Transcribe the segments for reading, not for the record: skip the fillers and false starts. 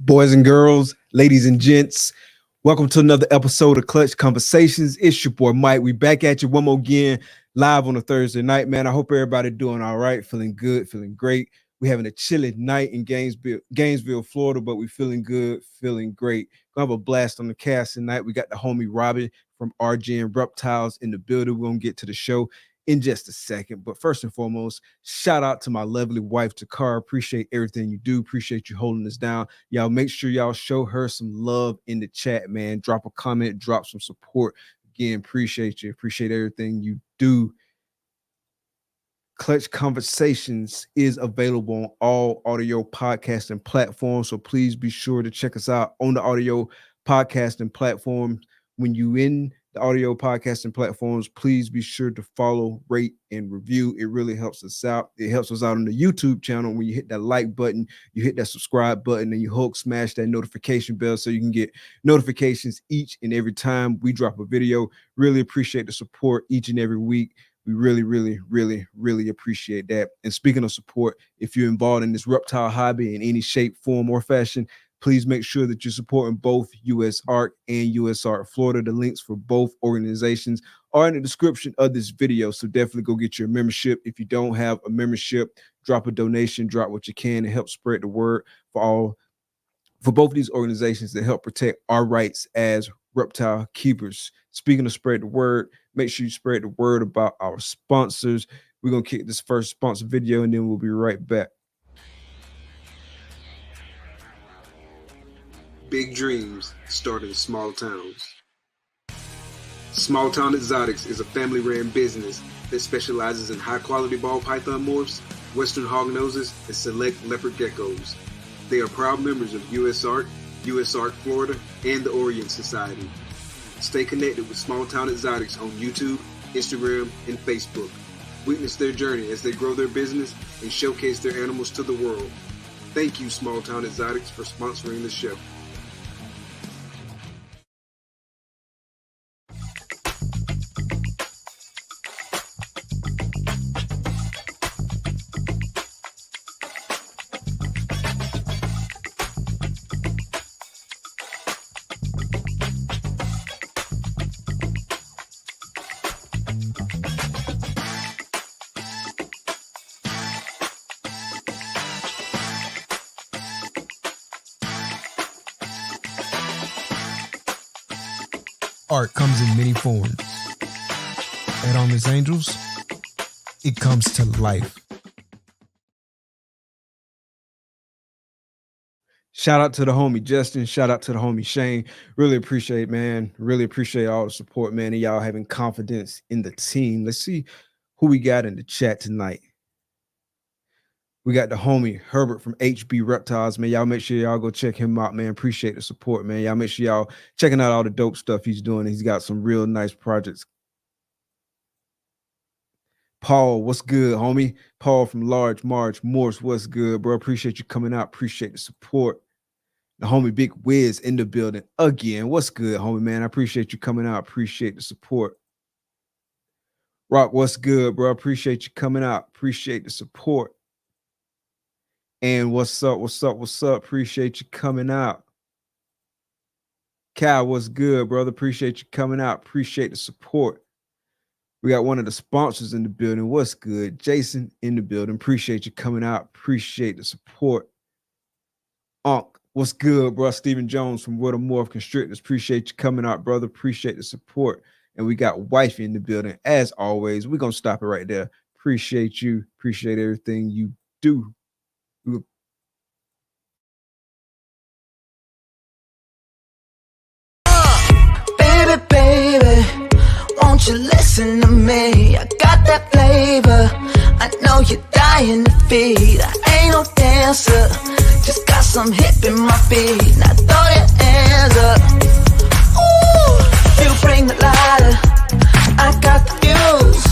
Boys and girls, ladies and gents, welcome to another episode of Clutch Conversations. It's your boy Mike. We back at you one more again, live on a Thursday night, man. I hope everybody doing all right, feeling good, feeling great. We're having a chilly night in Gainesville, Florida, but we're feeling good, feeling great. Gonna have a blast on the cast tonight. We got the homie Robbie from RG and Reptiles in the building. We're gonna get to the show in just a second, but first and foremost, shout out to my lovely wife, Takara. Appreciate everything you do. Appreciate you holding us down. Y'all make sure y'all show her some love in the chat, man. Drop a comment, drop some support. Again, appreciate you. Appreciate everything you do. Clutch Conversations is available on all audio podcasting platforms, so please be sure to check us out on the audio podcasting platforms. When you in the audio podcasting platforms, please be sure to follow, rate, and review. It really helps us out. It helps us out on the YouTube channel. When you hit that like button, you hit that subscribe button, and you smash that notification bell so you can get notifications each and every time we drop a video. Really appreciate the support each and every week. We really appreciate that. And speaking of support, if you're involved in this reptile hobby in any shape, form, or fashion, please make sure that you're supporting both US Art and US Art Florida. The links for both organizations are in the description of this video, so definitely go get your membership. If you don't have a membership, drop a donation, drop what you can to help spread the word for both of these organizations that help protect our rights as reptile keepers. Speaking of spread the word, make sure you spread the word about our sponsors. We're going to kick this first sponsor video, and then we'll be right back. Big dreams start in small towns. Small Town Xotics is a family-ran business that specializes in high-quality ball python morphs, western hognoses, and select leopard geckos. They are proud members of US Art Florida, and the Orient Society. Stay connected with Small Town Xotics on YouTube, Instagram, and Facebook. Witness their journey as they grow their business and showcase their animals to the world. Thank you, Small Town Xotics, for sponsoring the show. Art comes in many forms. At Armless Angels, it comes to life. Shout out to the homie Justin. Shout out to the homie Shane. Really appreciate, man. Really appreciate all the support, man, and y'all having confidence in the team. Let's see who we got in the chat tonight. We got the homie Herbert from HB Reptiles, man. Y'all make sure y'all go check him out, man. Appreciate the support, man. Y'all make sure y'all checking out all the dope stuff he's doing. He's got some real nice projects. Paul, what's good, homie? Paul from Large Marge Morse, what's good, bro? Appreciate you coming out. Appreciate the support. The homie Big Wiz in the building again. What's good, homie, man? I appreciate you coming out. Appreciate the support. Rock, what's good, bro? Appreciate you coming out. Appreciate the support. And what's up? Appreciate you coming out. Cal, what's good, brother? Appreciate you coming out. Appreciate the support. We got one of the sponsors in the building. What's good? Jason in the building. Appreciate you coming out. Appreciate the support. What's good, bro? Stephen Jones from Morph Constrictors. Appreciate you coming out, brother. Appreciate the support. And we got Wifey in the building. As always, we're going to stop it right there. Appreciate you. Appreciate everything you do. Baby, won't you listen to me? I got that flavor, I know you're dying to feed. I ain't no damn answer. Just got some hip in my feet. Now throw your hands up. Ooh, you bring the lighter. I got the fuse.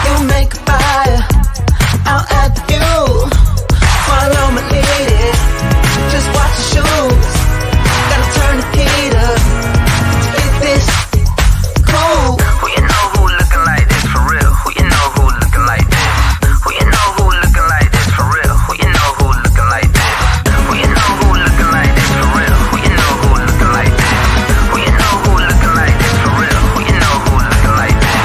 You make a fire. I'll add the fuel. Follow my lead. Just watch the shoes. Gotta turn the heat up. Get this cool. Who you know who looking like this for real? Who you know who looking like this? Who you know who looking like this for real? Who you know who looking like this? Who you know who looking like this for real? Who you know who looking like this? Who you know who looking like this for real? Who you know who looking like this?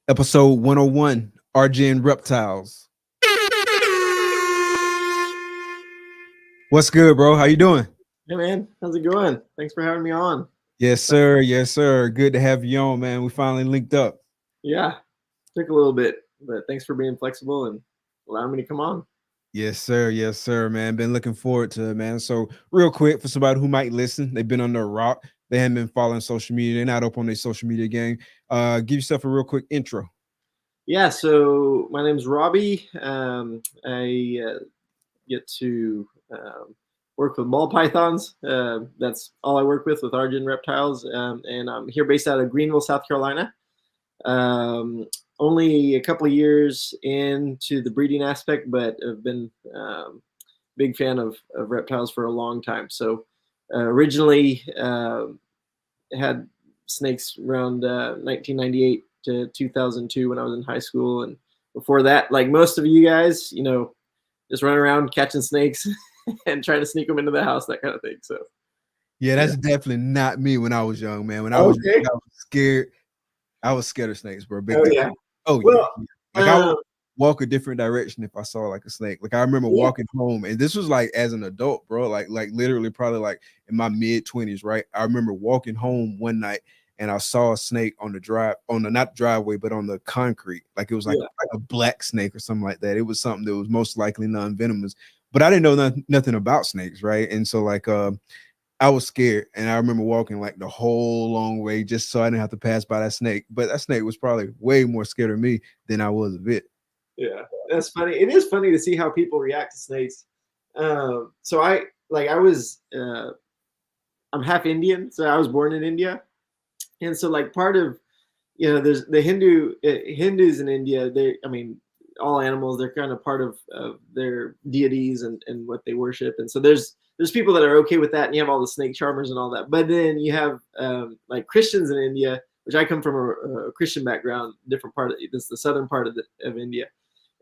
Episode 101, RJ Reptiles. What's good, bro? How you doing? Hey man, how's it going? Thanks for having me on. Yes, sir. Yes, sir. Good to have you on, man. We finally linked up. Yeah, took a little bit, but thanks for being flexible and allowing me to come on. Yes, sir. Yes, sir, man. Been looking forward to it, man. So real quick, for somebody who might listen, they've been under a rock. They haven't been following social media. They're not up on their social media game. Give yourself a real quick intro. Yeah, so my name's Robbie. I get to work with ball pythons. That's all I work with Argent Reptiles. And I'm here based out of Greenville, South Carolina. Only a couple of years into the breeding aspect, but I've been big fan of reptiles for a long time. So originally had snakes around 1998 to 2002 when I was in high school. And before that, like most of you guys, you know, just running around catching snakes and trying to sneak them into the house, that kind of thing. So yeah, that's definitely not me when I was young, man. When I was young, I was scared. I was scared of snakes, bro. Big time. yeah. Oh, Well, yeah. Like I would walk a different direction if I saw like a snake. Like I remember walking home, and this was like as an adult, bro. Like literally probably like in my mid-20s, right? I remember walking home one night and I saw a snake on the not driveway, but on the concrete. Like it was like a black snake or something like that. It was something that was most likely non-venomous, but I didn't know nothing about snakes, right? And so like I was scared, and I remember walking like the whole long way just so I didn't have to pass by that snake. But that snake was probably way more scared of me than I was of it. Yeah, that's funny. It is funny to see how people react to snakes. So I'm half Indian, so I was born in India, and so like part of, you know, there's the Hindus in India. All animals, they're kind of part of their deities and what they worship, and so there's people that are okay with that, and you have all the snake charmers and all that. But then you have like Christians in India, which I come from a Christian background, different part of this, the southern part of India,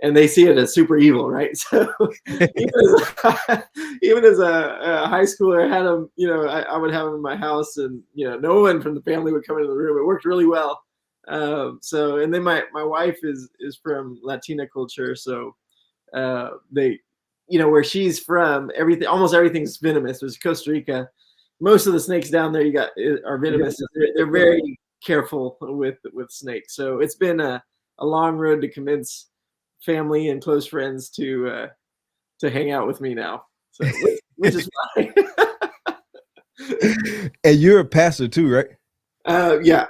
and they see it as super evil, right? So even as a high schooler, I had them, you know, I would have them in my house, and you know, no one from the family would come into the room. It worked really well. So, and then my wife is from Latina culture, so they, you know, where she's from, almost everything's venomous. There's Costa Rica. Most of the snakes down there are venomous. They're very careful with snakes. So it's been a long road to convince family and close friends to hang out with me now. So, which is fine. And you're a pastor too, right? Yeah.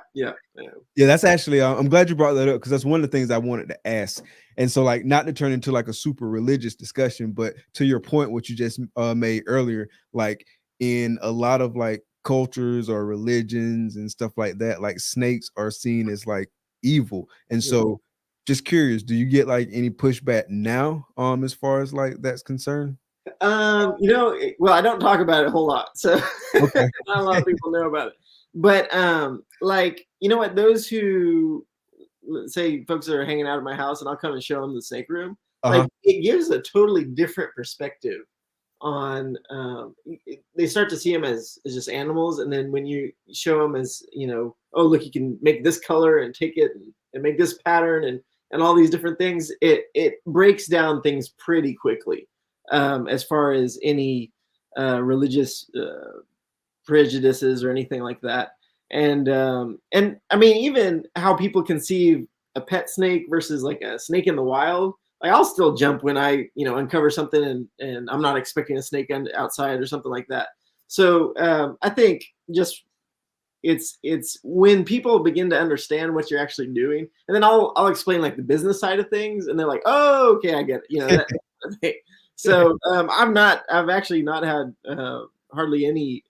That's actually, I'm glad you brought that up, because that's one of the things I wanted to ask. And so like, not to turn into like a super religious discussion, but to your point, what you just made earlier, like in a lot of like cultures or religions and stuff like that, like snakes are seen as like evil. And so just curious, do you get like any pushback now as far as like that's concerned? You know, well, I don't talk about it a whole lot, so Okay. not a lot of people know about it. But like, you know what, those who, let's say folks that are hanging out at my house and I'll come and show them the snake room, like it gives a totally different perspective on, they start to see them as just animals. And then when you show them as, you know, oh, look, you can make this color and take it and make this pattern and all these different things, it breaks down things pretty quickly, as far as any religious prejudices or anything like that. And I mean, even how people conceive a pet snake versus like a snake in the wild, I'll still jump when I, uncover something and I'm not expecting a snake outside or something like that. So I think just it's when people begin to understand what you're actually doing, and then I'll explain like the business side of things, and they're like, oh, okay, I get it. That kind of thing. So I've actually not had hardly any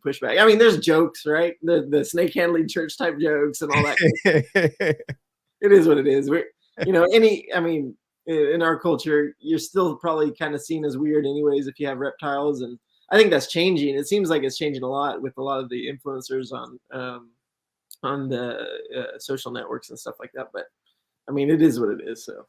pushback. I mean, there's jokes, right? The snake handling church type jokes and all that. It is what it is. In our culture, you're still probably kind of seen as weird anyways if you have reptiles, and I think that's changing. It seems like it's changing a lot with a lot of the influencers on the social networks and stuff like that. But I mean, it is what it is. So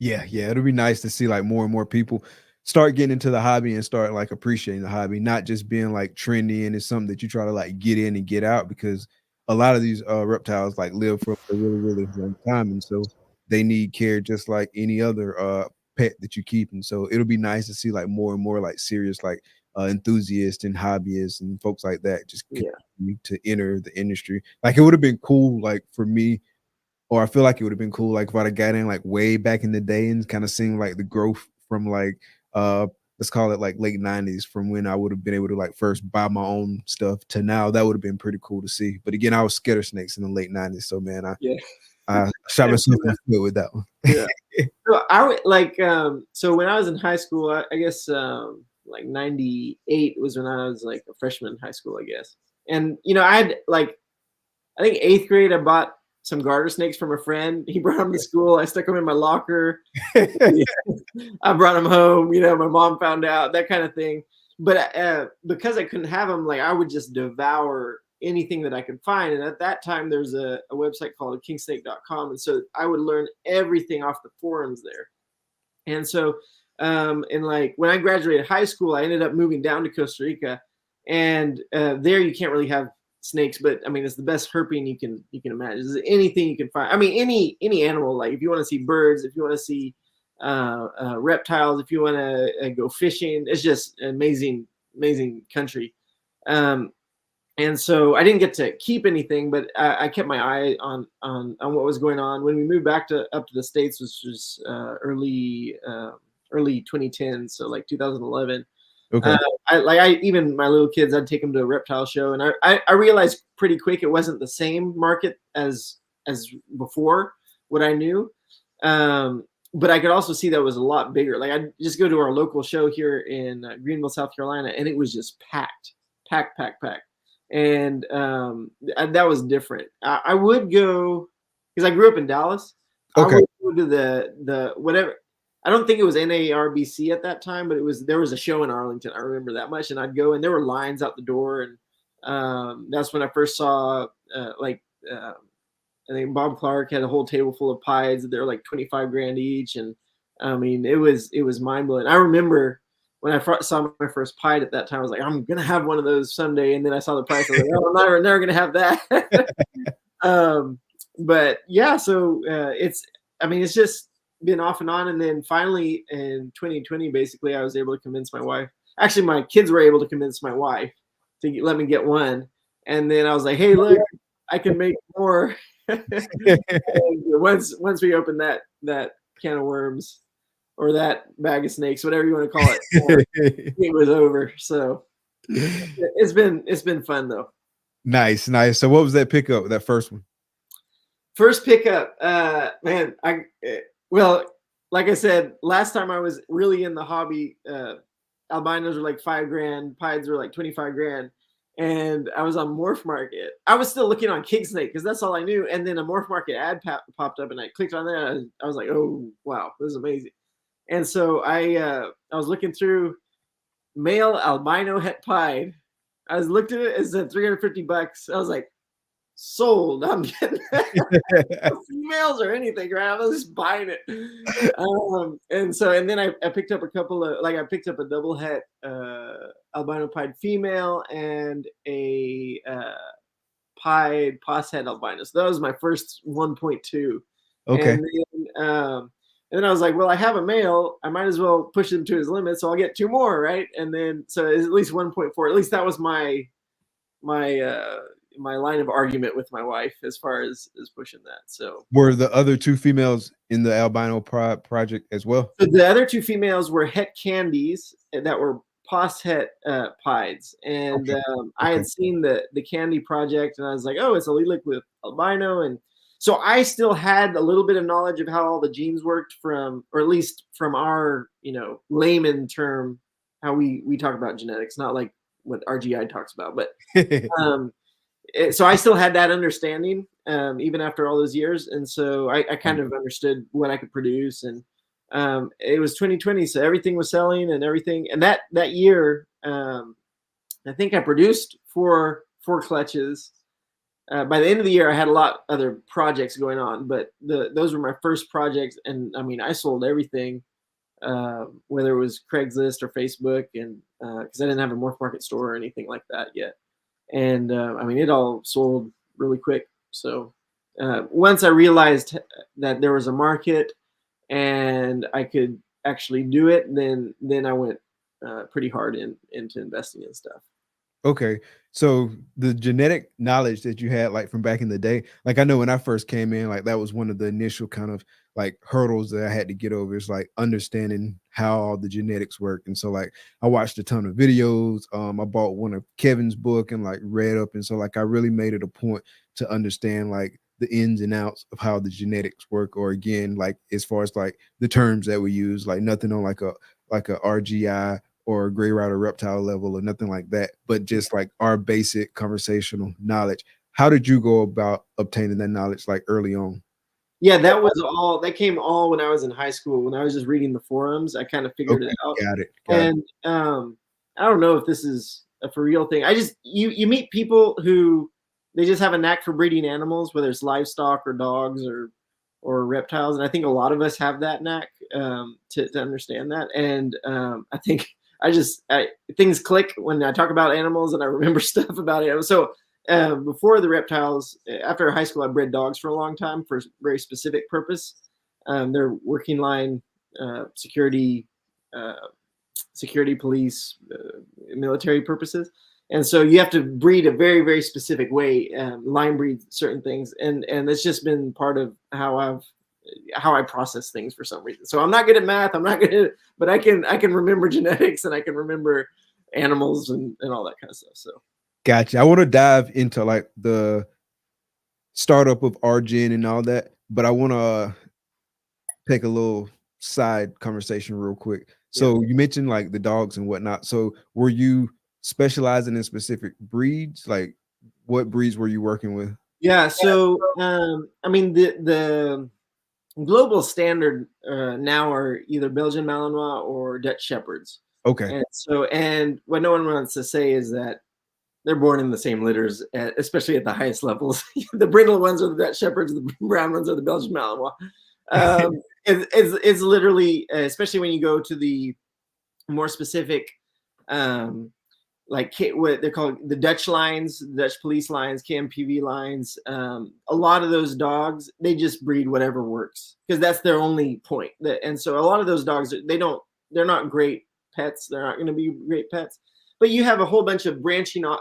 yeah, it'll be nice to see like more and more people start getting into the hobby and start like appreciating the hobby, not just being like trendy and it's something that you try to like get in and get out, because a lot of these reptiles like live for a really, really long time, and so they need care just like any other pet that you keep. And so it'll be nice to see like more and more like serious like enthusiasts and hobbyists and folks like that just continue to enter the industry. Like it would have been cool like for me, or I feel like it would have been cool like if I'd have got in like way back in the day and kind of seen like the growth from like let's call it like late 90s, from when I would have been able to like first buy my own stuff to now. That would have been pretty cool to see. But again, I was scared of snakes in the late 90s, so man, I shot myself in the foot with that one. Yeah. So I would like so when I was in high school, I guess like 98 was when I was like a freshman in high school, I guess. And I had like, I think 8th grade, I bought some garter snakes from a friend. He brought them to school. I stuck them in my locker. I brought them home. My mom found out, that kind of thing. But because I couldn't have them, like I would just devour anything that I could find. And at that time, there's a website called kingsnake.com. And so I would learn everything off the forums there. And so, and like when I graduated high school, I ended up moving down to Costa Rica, and there you can't really have snakes, but I mean, it's the best herping you can imagine. It's anything you can find. I mean, any animal, like if you want to see birds, if you want to see reptiles, if you want to go fishing, it's just an amazing country. And so I didn't get to keep anything, but I kept my eye on what was going on. When we moved back up to the States, which was early 2010, so like 2011. Okay. Even my little kids, I'd take them to a reptile show, and I realized pretty quick it wasn't the same market as before what I knew. But I could also see that it was a lot bigger. Like I'd just go to our local show here in Greenville, South Carolina, and it was just packed. And that was different. I would go because I grew up in Dallas. Okay. I would go to the whatever. I don't think it was NARBC at that time, but there was a show in Arlington. I remember that much, and I'd go, and there were lines out the door, and that's when I first saw I think Bob Clark had a whole table full of pieds. They're like $25,000 each, and I mean it was mind blowing. I remember when I saw my first pied at that time, I was like, I'm gonna have one of those someday, and then I saw the price. I was like, oh, I'm never gonna have that. But yeah, so it's just been off and on, and then finally in 2020, basically, I was able to convince my wife. Actually, my kids were able to convince my wife to let me get one, and then I was like, "Hey, look, I can make more." once we opened that can of worms, or that bag of snakes, whatever you want to call it, it was over. So it's been fun though. Nice. So what was that pickup? That first one? First pickup, man. Well, like I said, last time I was really in the hobby, albinos were like $5,000, pieds were like $25,000, and I was on Morph Market. I was still looking on King Snake because that's all I knew, and then a Morph Market ad popped up, and I clicked on that. I was like, oh wow, this is amazing. And so I was looking through male albino het pied. I looked at it, it said $350. I was like, sold. I'm getting females or anything, right? I was just buying it. And then I picked up a couple of, like I picked up a double het albino pied female and a pied pos het albino. So that was my first 1.2. Okay. And then I was like, well, I have a male. I might as well push him to his limit, so I'll get 2 more, right? And then so it's at least 1.4. At least that was my line of argument with my wife as far as pushing that. So were the other two females in the albino project as well? So the other two females were het candies that were pos het pieds, and I had seen the candy project, and I was like, oh, it's a lilac with albino, and so I still had a little bit of knowledge of how all the genes worked or at least from our layman term, how we talk about genetics, not like what RGI talks about, but so I still had that understanding even after all those years, and so I kind of understood what I could produce, and it was 2020, so everything was selling and everything. And that year, I think I produced four clutches. By the end of the year, I had a lot other projects going on, but those were my first projects. And I mean, I sold everything, whether it was Craigslist or Facebook, and because I didn't have a Morph Market store or anything like that yet. And I mean, it all sold really quick. So once I realized that there was a market and I could actually do it, then I went pretty hard into investing in stuff. Okay, so the genetic knowledge that you had, like from back in the day, like I know when I first came in, like that was one of the initial kind of like hurdles that I had to get over. It's like understanding how all the genetics work. And so like I watched a ton of videos. I bought one of Kevin's book and like read up. And so like I really made it a point to understand like the ins and outs of how the genetics work, or again, like as far as like the terms that we use, like nothing on like a RGI or a gray rider reptile level or nothing like that, but just like our basic conversational knowledge. How did you go about obtaining that knowledge like early on? Yeah, that came all when I was in high school. When I was just reading the forums, I kind of figured it out. Got it. And I don't know if this is a for real thing. You meet people who they just have a knack for breeding animals, whether it's livestock or dogs or reptiles. And I think a lot of us have that knack to understand that. And I think things click when I talk about animals and I remember stuff about it. So before the reptiles, after high school, I bred dogs for a long time for a very specific purpose. They're working line security, police, military purposes. And so you have to breed a very, very specific way, line breed certain things. And it's just been part of how I process things for some reason. So I'm not good at math. I'm not good at, but I can remember genetics and I can remember animals and all that kind of stuff. So. Gotcha. I want to dive into like the startup of RGen and all that, but I want to take a little side conversation real quick. So you mentioned like the dogs and whatnot. So were you specializing in specific breeds? Like what breeds were you working with? Yeah. So, I mean, the global standard now are either Belgian Malinois or Dutch Shepherds. Okay. And what no one wants to say is that they're born in the same litters, especially at the highest levels. The brindle ones are the Dutch Shepherds, the brown ones are the Belgian Malinois. It's literally, especially when you go to the more specific, like what they're called the Dutch lines, the Dutch police lines, KMPV lines. A lot of those dogs, they just breed whatever works because that's their only point. And so a lot of those dogs, they're not great pets. They're not going to be great pets. But you have a whole bunch of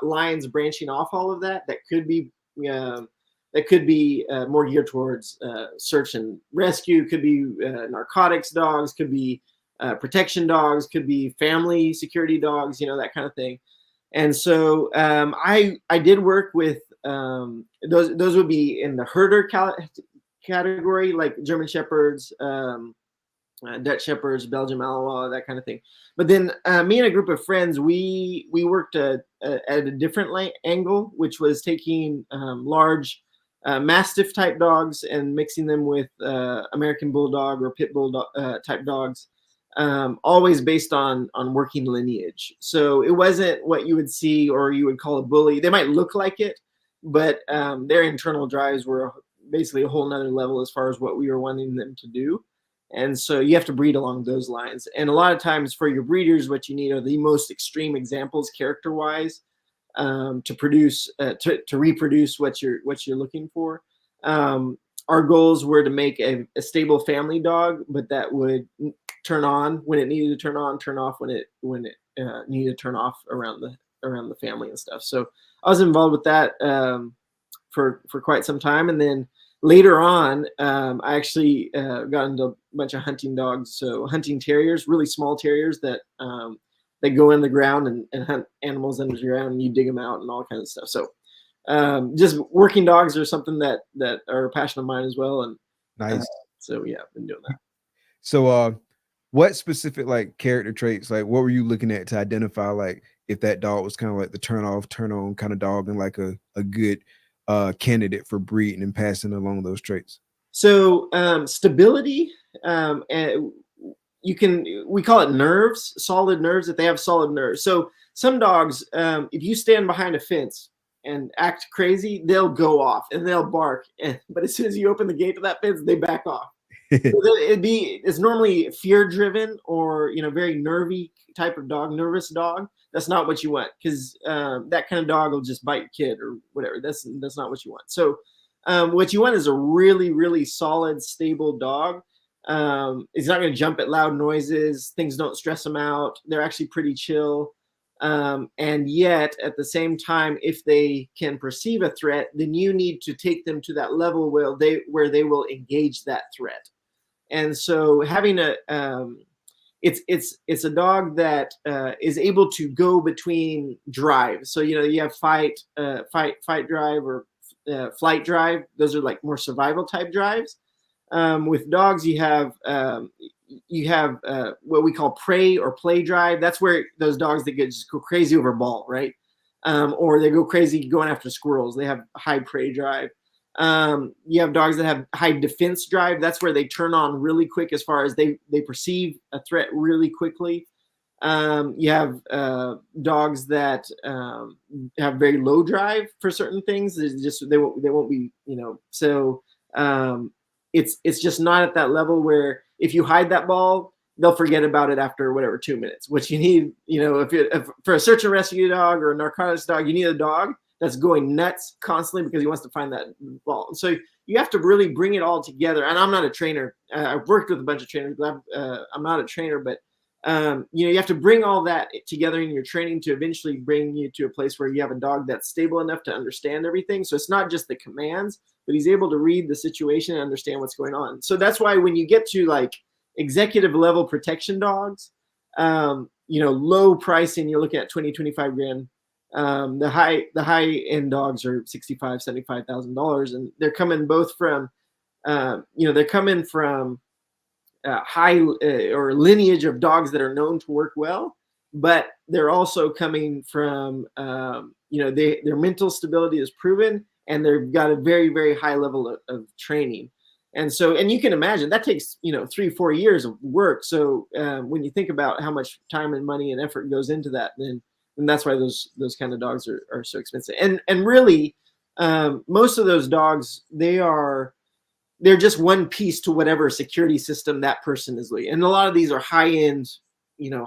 lines branching off all of that could be more geared towards search and rescue, could be narcotics dogs, could be protection dogs, could be family security dogs, that kind of thing. And so I did work with those would be in the herder category, like German Shepherds, Dutch Shepherds, Belgian Malinois, that kind of thing. But then me and a group of friends, we worked at a different angle, which was taking large Mastiff type dogs and mixing them with American Bulldog or Pit Bull type dogs, always based on working lineage. So it wasn't what you would see or you would call a bully. They might look like it, but their internal drives were basically a whole nother level as far as what we were wanting them to do. And so you have to breed along those lines. And a lot of times for your breeders, what you need are the most extreme examples character-wise to produce, to reproduce what you're looking for. Our goals were to make a stable family dog, but that would turn on when it needed to turn on, turn off when it needed to turn off around the family and stuff. So I was involved with that for quite some time, and then later on, I actually got into a bunch of hunting dogs, so hunting terriers, really small terriers that they go in the ground and hunt animals under the ground, and you dig them out and all kinds of stuff. So just working dogs are something that are a passion of mine as well. And nice. So yeah, I've been doing that. So what specific like character traits, like what were you looking at to identify like if that dog was kind of like the turn off, turn on kind of dog and like a good candidate for breeding and passing along those traits? So stability, and we call it nerves, solid nerves, if they have solid nerves. So some dogs, if you stand behind a fence and act crazy, they'll go off and they'll bark. But as soon as you open the gate to that fence, they back off. So it's normally fear driven or, very nervy type of dog, nervous dog. That's not what you want, because that kind of dog will just bite your kid or whatever. That's not what you want. So what you want is a really, really solid, stable dog. He's not going to jump at loud noises. Things don't stress them out. They're actually pretty chill. And yet, at the same time, if they can perceive a threat, then you need to take them to that level where they will engage that threat. And so having it's a dog that is able to go between drives. So you have fight drive or flight drive. Those are like more survival type drives. With dogs, you have what we call prey or play drive. That's where those dogs that just go crazy over a ball, right? Or they go crazy going after squirrels. They have high prey drive. You have dogs that have high defense drive. That's where they turn on really quick as far as they perceive a threat really quickly. You have dogs that have very low drive for certain things. They won't be, so it's just not at that level where if you hide that ball, they'll forget about it after 2 minutes. What you need, if for a search and rescue dog or a narcotics dog, you need a dog that's going nuts constantly because he wants to find that ball. And so you have to really bring it all together. And I'm not a trainer. I've worked with a bunch of trainers, but I'm not a trainer. But you have to bring all that together in your training to eventually bring you to a place where you have a dog that's stable enough to understand everything. So it's not just the commands, but he's able to read the situation and understand what's going on. So that's why when you get to like executive level protection dogs, low pricing, you're looking at 20, 25 grand. The high end dogs are $65,000, $75,000, and they're coming both from, high or lineage of dogs that are known to work well, but they're also coming from, their mental stability is proven, and they've got a very, very high level of training. And so, and you can imagine that takes, 3-4 years of work. So when you think about how much time and money and effort goes into that, then that's why those kind of dogs are so expensive. And really, most of those dogs, they're just one piece to whatever security system that person is leading. And a lot of these are high end,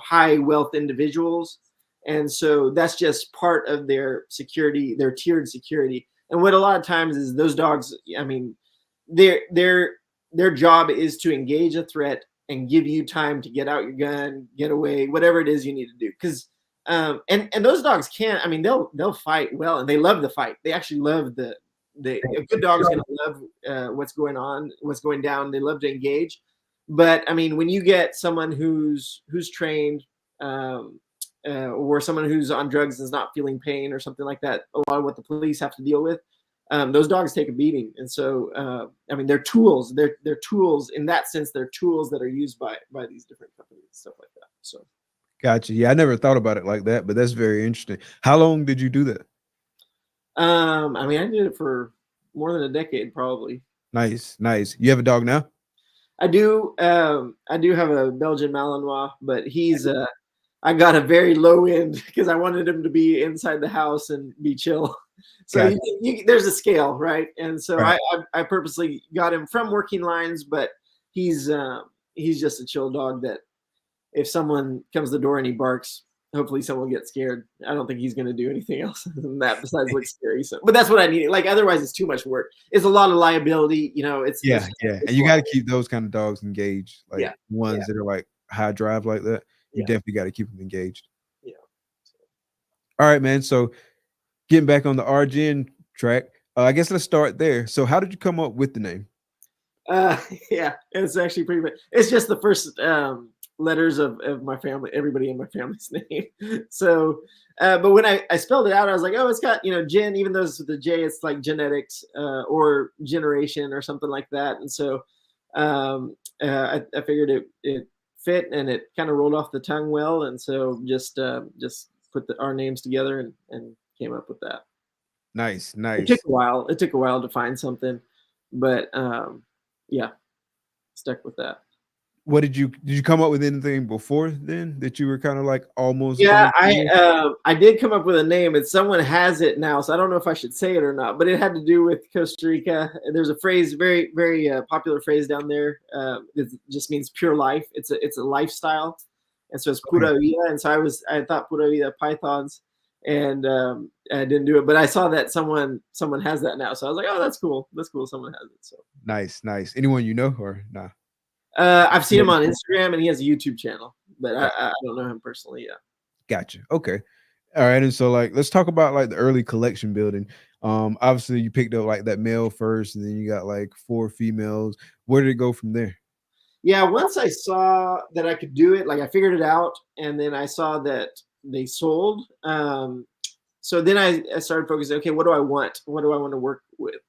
high wealth individuals. And so that's just part of their security, their tiered security. And what a lot of times is those dogs, their job is to engage a threat and give you time to get out your gun, get away, whatever it is you need to do. Because and those dogs they'll fight well, and they love the fight. They actually love a good dog is going to love what's going on, what's going down. They love to engage. But when you get someone who's trained, or someone who's on drugs and is not feeling pain or something like that, a lot of what the police have to deal with, those dogs take a beating. And so, they're tools. They're tools in that sense. They're tools that are used by these different companies, stuff like that. So. Gotcha. Yeah, I never thought about it like that, but that's very interesting. How long did you do that? I did it for more than a decade, probably. Nice. You have a dog now? I do. I do have a Belgian Malinois, but he's I got a very low end because I wanted him to be inside the house and be chill. So gotcha. There's a scale, right? And so right. I purposely got him from working lines, but he's just a chill dog that if someone comes to the door and he barks, hopefully someone will get scared. I don't think he's going to do anything else than that besides look scary. So, but that's what I need. Like, otherwise it's too much work. It's a lot of liability, it's and you got to keep those kind of dogs engaged. Like ones that are like high drive like that. You definitely got to keep them engaged. Yeah. All right, man. So getting back on the RGN track, I guess let's start there. So how did you come up with the name? Yeah, it's actually pretty bad. It's just the first letters of my family, everybody in my family's name. So, but when I spelled it out, I was like, oh, it's got, gen, even though it's with the J, it's like genetics or generation or something like that. And so I figured it fit and it kind of rolled off the tongue well. And so just put our names together and came up with that. Nice. It took a while to find something, but yeah, stuck with that. What did you come up with anything before then that you were kind of like almost? Yeah, I did come up with a name, and someone has it now, so I don't know if I should say it or not. But it had to do with Costa Rica. There's a phrase, very very popular phrase down there. It just means pure life. It's a lifestyle, and so it's pura vida. And so I thought pura vida pythons, and I didn't do it, but I saw that someone has that now, so I was like, oh, that's cool. That's cool. Someone has it. So nice. Anyone you know or nah? I've seen him on Instagram, and he has a YouTube channel, but I don't know him personally yet. Gotcha. Okay. All right. And so like, let's talk about like the early collection building. Obviously you picked up like that male first, and then you got like 4 females. Where did it go from there? Yeah. Once I saw that I could do it, like I figured it out, and then I saw that they sold. So then I started focusing, okay, what do I want? What do I want to work with?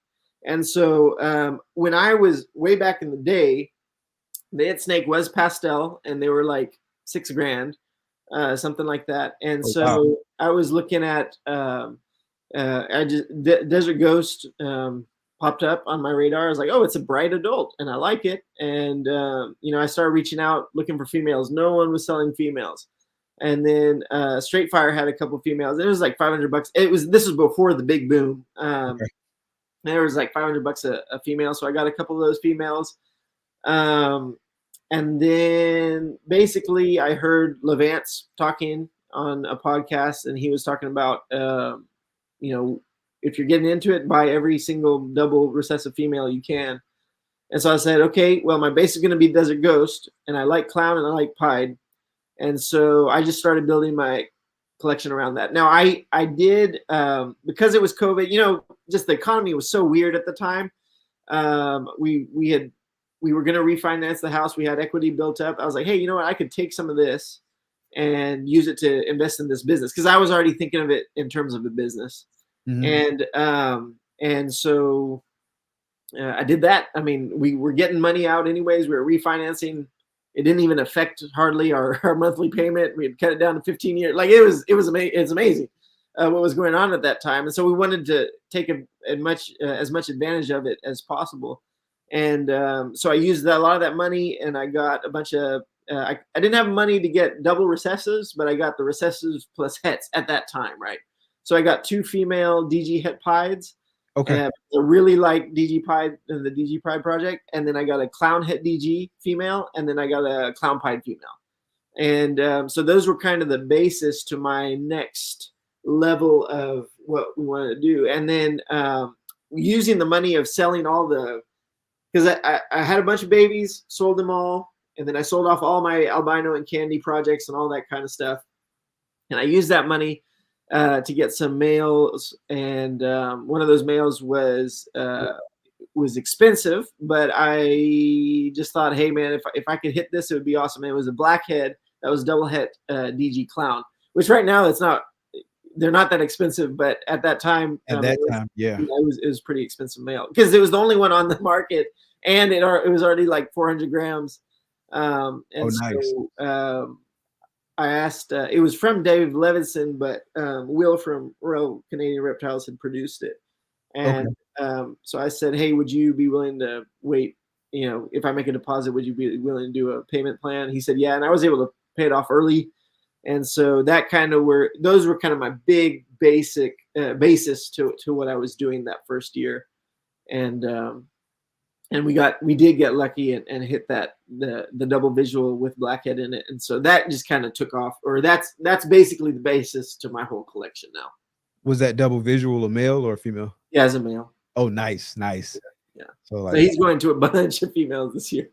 And so when I was way back in the day, the It Snake was pastel, and they were like $6,000, something like that. And so I was looking at Desert Ghost popped up on my radar. I was like, oh, it's a bright adult, and I like it. And I started reaching out looking for females. No one was selling females. And then Straight Fire had a couple females. It was like $500. This was before the big boom. And it was like $500 a female. So I got a couple of those females. And then basically I heard Levance talking on a podcast, and he was talking about, if you're getting into it, buy every single double recessive female you can. And so I said, okay, well, my base is going to be Desert Ghost, and I like Clown and I like Pied. And so I just started building my collection around that. Now I did, because it was COVID, just the economy was so weird at the time. We were going to refinance the house. We had equity built up. I was like, hey, you know what? I could take some of this and use it to invest in this business, because I was already thinking of it in terms of a business. Mm-hmm. And so I did that. I mean, we were getting money out anyways. We were refinancing. It didn't even affect hardly our monthly payment. We had cut it down to 15 years. Like it's amazing what was going on at that time. And so we wanted to take as much advantage of it as possible. And so I used a lot of that money, and I got a bunch of, I didn't have money to get double recessives, but I got the recessives plus hets at that time, right? So I got 2 female DG het pieds. Okay. I really like DG Pied and the DG Pied project. And then I got a Clown het DG female, and then I got a Clown Pied female. And so those were kind of the basis to my next level of what we wanted to do. And then using the money of selling all because I had a bunch of babies, sold them all, and then I sold off all my albino and candy projects and all that kind of stuff. And I used that money to get some males, and one of those males was expensive, but I just thought, hey man, if I could hit this, it would be awesome. And it was a blackhead that was double het DG Clown, which right now they're not that expensive, but at that time, it was pretty expensive male, because it was the only one on the market, and it was already like 400 grams. Nice. So I asked, it was from Dave Levinson, but Will from Royal Canadian Reptiles had produced it. And so I said, hey, would you be willing to wait? If I make a deposit, would you be willing to do a payment plan? He said, yeah. And I was able to pay it off early. And so those were kind of my big basis to what I was doing that first year. And we did get lucky and hit the double visual with blackhead in it. And so that just kind of took off, or that's basically the basis to my whole collection now. Was that double visual a male or a female? Yeah, as a male. Oh, nice. Yeah. So he's going to a bunch of females this year.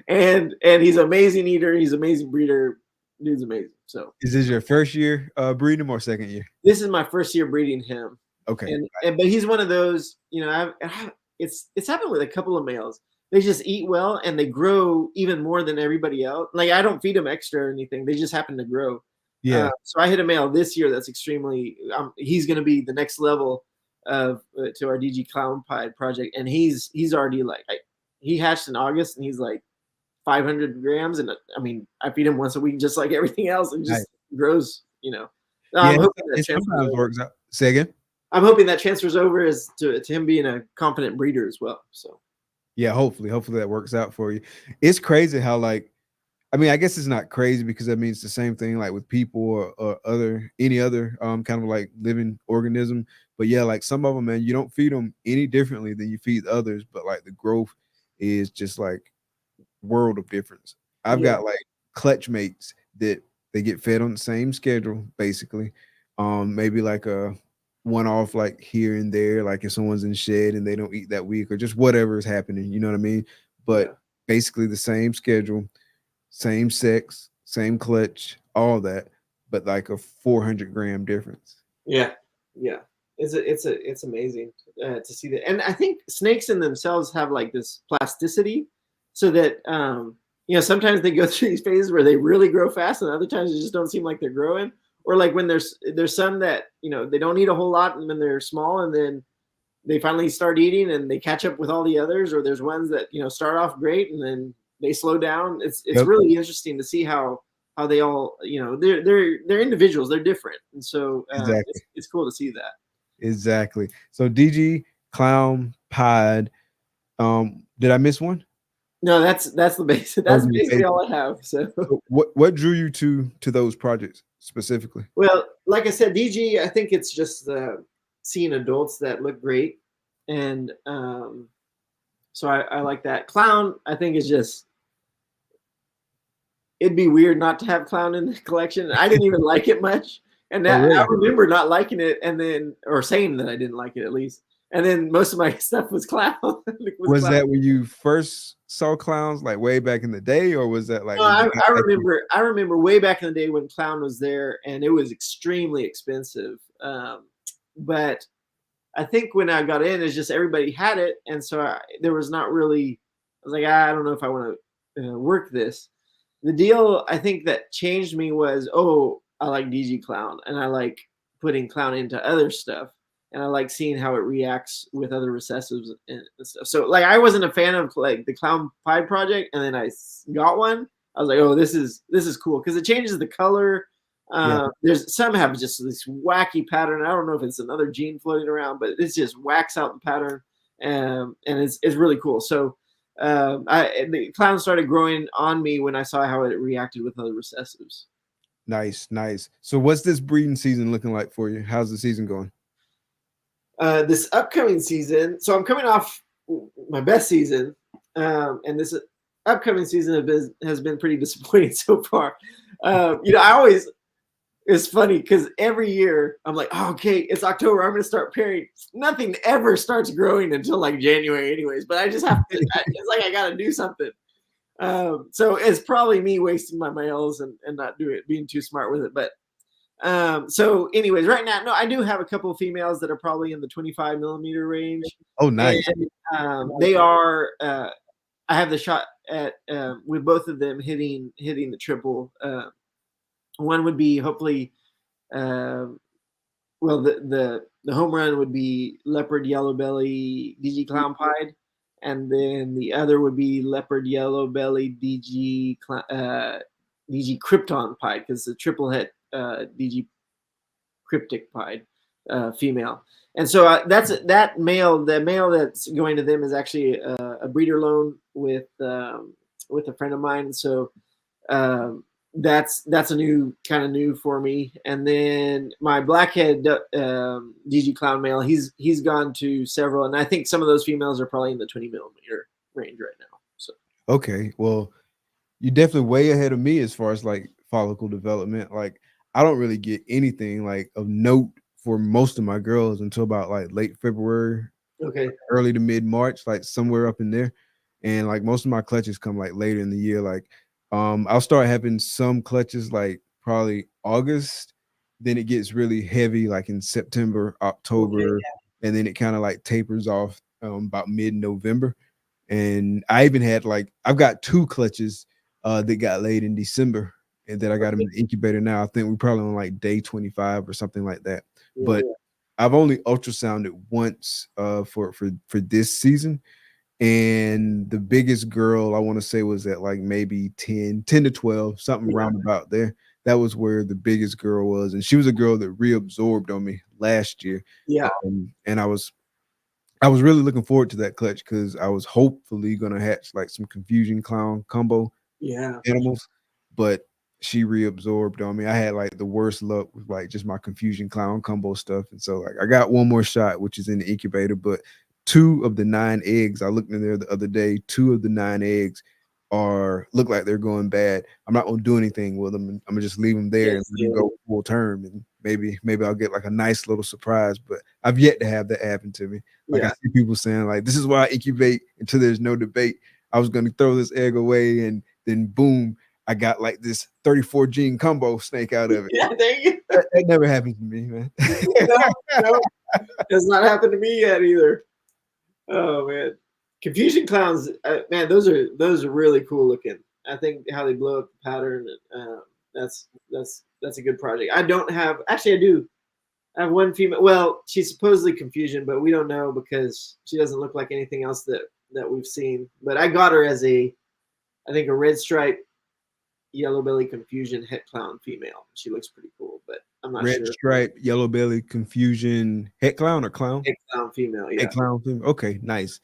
and he's an amazing eater. He's an amazing breeder. dude's amazing. So is this your first year breeding him or second year? this is my first year breeding him. Okay. But he's one of those, you know, it's happened with a couple of males. They just eat well and they grow even more than everybody else. Like I don't feed them extra or anything. They just happen to grow. Yeah. So I hit a male this year that's extremely. He's going to be the next level of to our DG Clown Pied project, and he's already like he hatched in August and he's like 500 grams, and I mean I feed him once a week just like everything else, and just grows. You know. I'm hoping that sometimes works out. Say again. I'm hoping that transfers over as to him being a confident breeder as well. So. Yeah, hopefully that works out for you. It's crazy how like. I mean, I guess it's not crazy because I mean it's the same thing like with people or any other kind of like living organism. But yeah, like some of them, man, you don't feed them any differently than you feed others, but like the growth is just like world of difference. I've got like clutch mates that they get fed on the same schedule, basically. Maybe like a one-off like here and there, like if someone's in shed and they don't eat that week or just whatever is happening, you know what I mean? But basically the same schedule. Same sex, same clutch, all that, but like a 400 gram difference. Yeah. It's amazing to see that, and I think snakes in themselves have like this plasticity, so that you know sometimes they go through these phases where they really grow fast, and other times they just don't seem like they're growing. Or like when there's some that you know they don't eat a whole lot when they're small, and then they finally start eating and they catch up with all the others. Or there's ones that you know start off great and then they slow down. It's really interesting to see how they all, you know, they're individuals, they're different. And so it's cool to see that. Exactly. So DG Clown Pied, did I miss one? No, that's the basic. That's basically all I have. So what drew you to those projects specifically? Well, like I said, DG, I think it's just seeing adults that look great. And so I like that. Clown, I think is just, it'd be weird not to have Clown in the collection. I didn't even like it much. And that, I remember not liking it or saying that I didn't like it at least. And then most of my stuff was Clown. was Clown. That when you first saw Clowns, like way back in the day, or was that like? No, I remember way back in the day when Clown was there, and it was extremely expensive. But I think when I got in, it's just everybody had it, and so there was not really. I was like, I don't know if I want to work this. The deal I think that changed me was, I like DG Clown, and I like putting Clown into other stuff, and I like seeing how it reacts with other recessives and stuff. So like I wasn't a fan of like the Clown Pie project, and then I got one. I was like, this is cool because it changes the color. There's some have just this wacky pattern. I don't know if it's another gene floating around, but it's just whacks out the pattern, and it's really cool. So the Clown started growing on me when I saw how it reacted with other recessives. Nice. So what's this breeding season looking like for you? How's the season going? This upcoming season, so I'm coming off my best season, and this upcoming season has been pretty disappointing so far. It's funny because every year I'm like, okay, it's October, I'm going to start pairing. Nothing ever starts growing until like January anyways, but I just have to, it's like I got to do something. So it's probably me wasting my males and not being too smart with it. But so anyways, right now, no, I do have a couple of females that are probably in the 25 millimeter range. Oh, nice. And, they are, I have the shot at, with both of them hitting the triple. One would be hopefully, the home run would be Leopard Yellow Belly DG Clown Pied, and then the other would be Leopard Yellow Belly DG Krypton Pied, because the triple hit DG Cryptic Pied female. And so that's that male. The male that's going to them is actually a breeder loan with a friend of mine. So that's a new for me. And then my blackhead DG Clown male, he's gone to several, and I think some of those females are probably in the 20 millimeter range right now. So okay, well, you're definitely way ahead of me as far as like follicle development. Like I don't really get anything like of note for most of my girls until about like late February, early to mid March, like somewhere up in there. And like most of my clutches come like later in the year. Like I'll start having some clutches like probably August. Then it gets really heavy like in September, October, and then it kind of like tapers off about mid-November. And I even had like I've got 2 clutches that got laid in December, and then I got them in the incubator now. I think we're probably on like day 25 or something like that. But I've only ultrasounded once for this season. And the biggest girl I want to say was at like maybe 10 to 12, something round about there. That was where the biggest girl was. And she was a girl that reabsorbed on me last year. Yeah. And I was really looking forward to that clutch because I was hopefully gonna hatch like some confusion clown combo animals, but she reabsorbed on me. I had like the worst luck with like just my confusion clown combo stuff. And so like I got one more shot, which is in the incubator, but 2 of the 9 eggs, I looked in there the other day, 2 of the 9 eggs look like they're going bad. I'm not gonna do anything with them. I'm gonna just leave them there and go full term, and maybe I'll get like a nice little surprise. But I've yet to have that happen to me. Like I see people saying like, this is why I incubate until there's no debate. I was gonna throw this egg away, and then boom, I got like this 34 gene combo snake out of it. Yeah, there you go. That never happened to me, man. No, it's not happened to me yet either. Oh man, confusion clowns, man, those are really cool looking. I think how they blow up the pattern, that's a good project. I don't have, actually, I do. I have one female. Well, she's supposedly confusion, but we don't know because she doesn't look like anything else that we've seen. But I got her as I think a red stripe, yellow belly confusion het clown female. She looks pretty cool, but I'm not sure. Red stripe, yellow belly confusion het clown or clown? Het clown female, yeah. Het clown female. Okay, nice.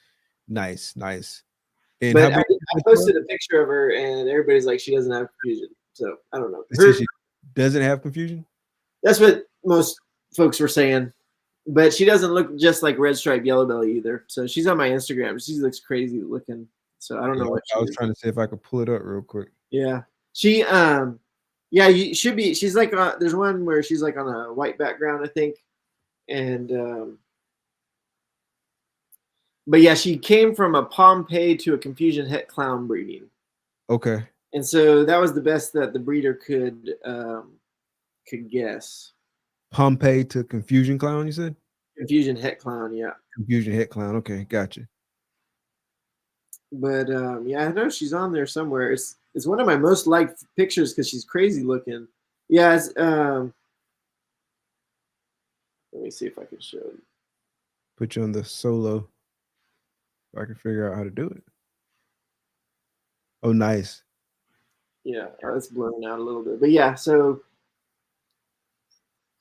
And but I posted a picture of her, and everybody's like, she doesn't have confusion. So I don't know. She doesn't have confusion? That's what most folks were saying. But she doesn't look just like red stripe yellow belly either. So she's on my Instagram. She looks crazy looking. So I don't know what I was trying to see if I could pull it up real quick. Yeah. She you should be. She's like there's one where she's like on a white background, I think. And but yeah, she came from a Pompeii to a confusion het clown breeding. Okay. And so that was the best that the breeder could guess. Pompeii to confusion clown, you said? Confusion het clown, yeah. Confusion het clown. Okay, gotcha. But yeah, I know she's on there somewhere. It's one of my most liked pictures because she's crazy looking. Yeah, it's, let me see if I can show you. Put you on the solo. I can figure out how to do it. Oh, nice. Yeah, it's blurring out a little bit. But yeah, so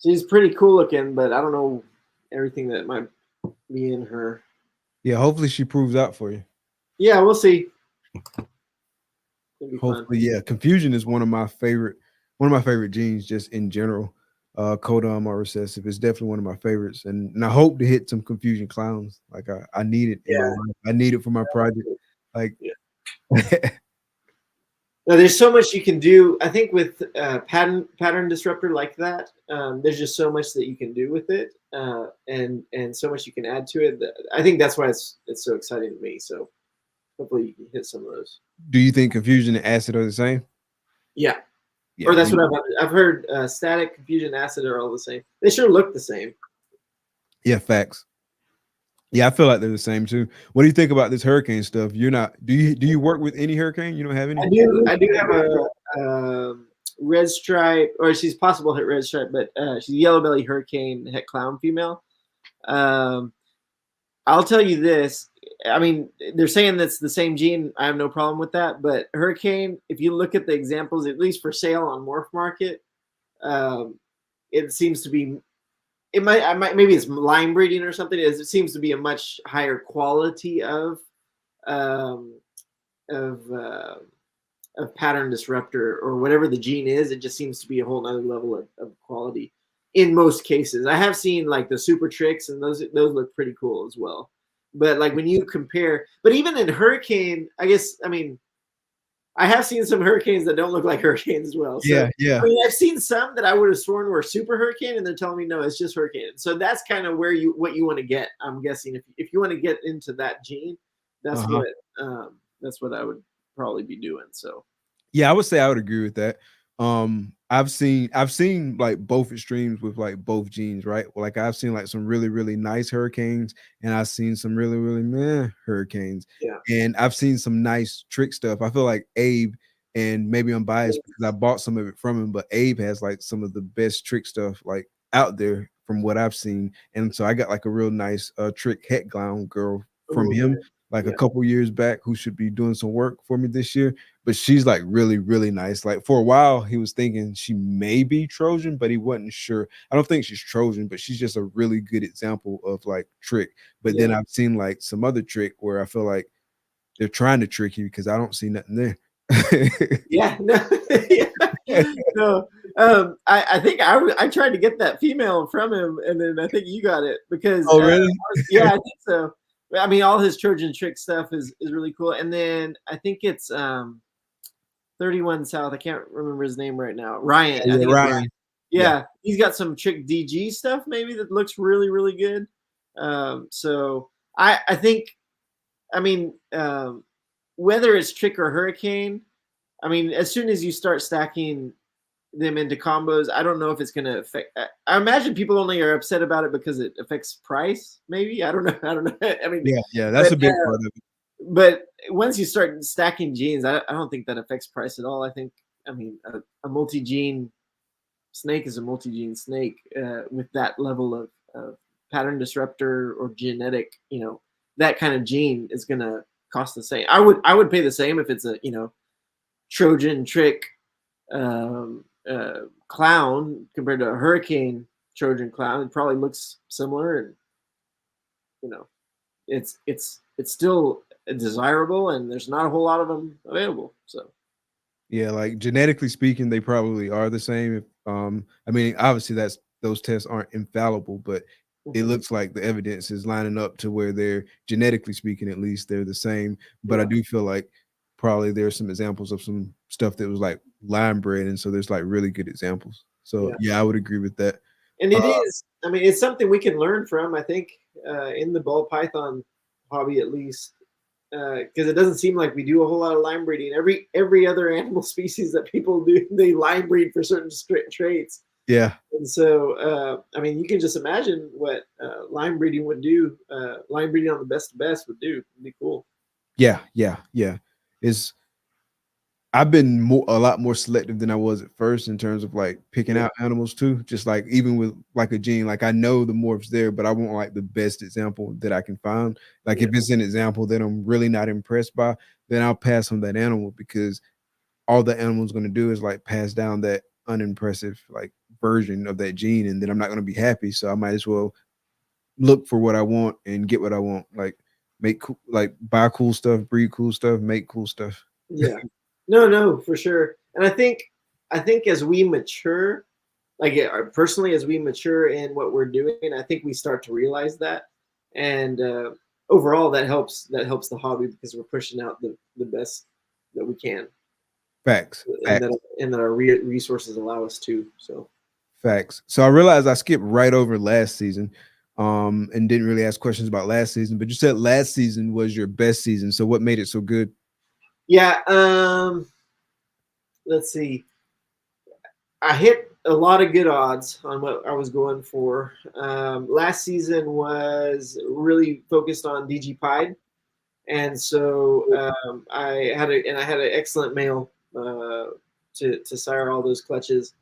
she's pretty cool looking, but I don't know everything that might be in her. Yeah, hopefully she proves out for you. Yeah, we'll see. Hopefully, yeah. Confusion is one of my favorite genes just in general. Codon or recessive is definitely one of my favorites, and I hope to hit some confusion clowns. Like I need it. Yeah, I need it for my project. Like, yeah. No, there's so much you can do. I think with pattern disruptor like that, there's just so much that you can do with it, and so much you can add to it. I think that's why it's so exciting to me. So hopefully you can hit some of those. Do you think confusion and acid are the same? Yeah. Or that's what I've heard. Static, confusion, acid are all the same. They sure look the same. Yeah, facts. Yeah, I feel like they're the same too. What do you think about this hurricane stuff? You're not. Do you work with any hurricane? You don't have any? I do have a red stripe, or she's possible hit red stripe, but she's yellow belly hurricane het clown female. I'll tell you this. I mean, they're saying that's the same gene. I have no problem with that. But hurricane, if you look at the examples, at least for sale on Morph Market, it seems to be. Maybe it's line breeding or something. It seems to be a much higher quality of pattern disruptor or whatever the gene is. It just seems to be a whole nother level of quality in most cases. I have seen like the super tricks, and those look pretty cool as well. But like when you compare, but even in hurricane, I guess, I mean, I have seen some hurricanes that don't look like hurricanes as well. So, yeah. I mean, I've seen some that I would have sworn were super hurricane, and they're telling me no, it's just hurricane. So that's kind of where what you want to get. I'm guessing if you want to get into that gene, that's what I would probably be doing. So Yeah, I would say I would agree with that. I've seen like both extremes with like both genes, right? Like I've seen like some really, really nice hurricanes, and I've seen some really, really meh hurricanes. Yeah. And I've seen some nice trick stuff. I feel like Abe, and maybe I'm biased because I bought some of it from him, but Abe has like some of the best trick stuff like out there from what I've seen. And so I got like a real nice trick het clown girl from him like a couple years back who should be doing some work for me this year. But she's like really, really nice. Like for a while, he was thinking she may be Trojan, but he wasn't sure. I don't think she's Trojan, but she's just a really good example of like trick. But then I've seen like some other trick where I feel like they're trying to trick you because I don't see nothing there. No. I think I tried to get that female from him, and then I think you got it because. Oh, really? Yeah, I think so. I mean, all his Trojan trick stuff is really cool. And then I think it's 31 South. I can't remember his name right now. Ryan. I think it's Ryan. Yeah, he's got some trick DG stuff maybe that looks really, really good. So I think, I mean, whether it's trick or hurricane, I mean, as soon as you start stacking them into combos, I don't know if it's going to affect. I imagine people only are upset about it because it affects price. Maybe I don't know. I mean, yeah, that's a big part of it. But once you start stacking genes, I don't think that affects price at all. I think, I mean, a multi-gene snake is a multi-gene snake with that level of pattern disruptor or genetic. That kind of gene is going to cost the same. I would pay the same if it's a Trojan trick. Clown compared to a hurricane Trojan clown, it probably looks similar, and it's still desirable, and there's not a whole lot of them available. So yeah, like genetically speaking, they probably are the same. I mean, obviously those tests aren't infallible, but it looks like the evidence is lining up to where they're genetically speaking, at least they're the same. But I do feel like probably there's some examples of some stuff that was like line bred, and so there's like really good examples. So yeah, I would agree with that. And it is, I mean, it's something we can learn from, I think, in the ball python hobby at least, because it doesn't seem like we do a whole lot of line breeding. Every other animal species that people do, they line breed for certain traits. Yeah. And so, I mean, you can just imagine what line breeding would do. Line breeding on the best of best would do. It'd be cool. Yeah. I've been a lot more selective than I was at first in terms of like picking out animals too. Just like even with like a gene, like I know the morph's there, but I want like the best example that I can find. Like if it's an example that I'm really not impressed by, then I'll pass on that animal, because all the animal's going to do is like pass down that unimpressive like version of that gene, and then I'm not going to be happy. So I might as well look for what I want and get what I want. Like buy cool stuff, breed cool stuff, make cool stuff. Yeah. No, for sure. And I think as we mature, like personally, as we mature in what we're doing, I think we start to realize that. And overall, that helps the hobby, because we're pushing out the best that we can. Facts. And that our resources allow us to. So facts. So I realized I skipped right over last season, and didn't really ask questions about last season, but you said last season was your best season. So what made it so good? Yeah, let's see. I hit a lot of good odds on what I was going for. Last season was really focused on DG Pied, and so I had an excellent male to sire all those clutches,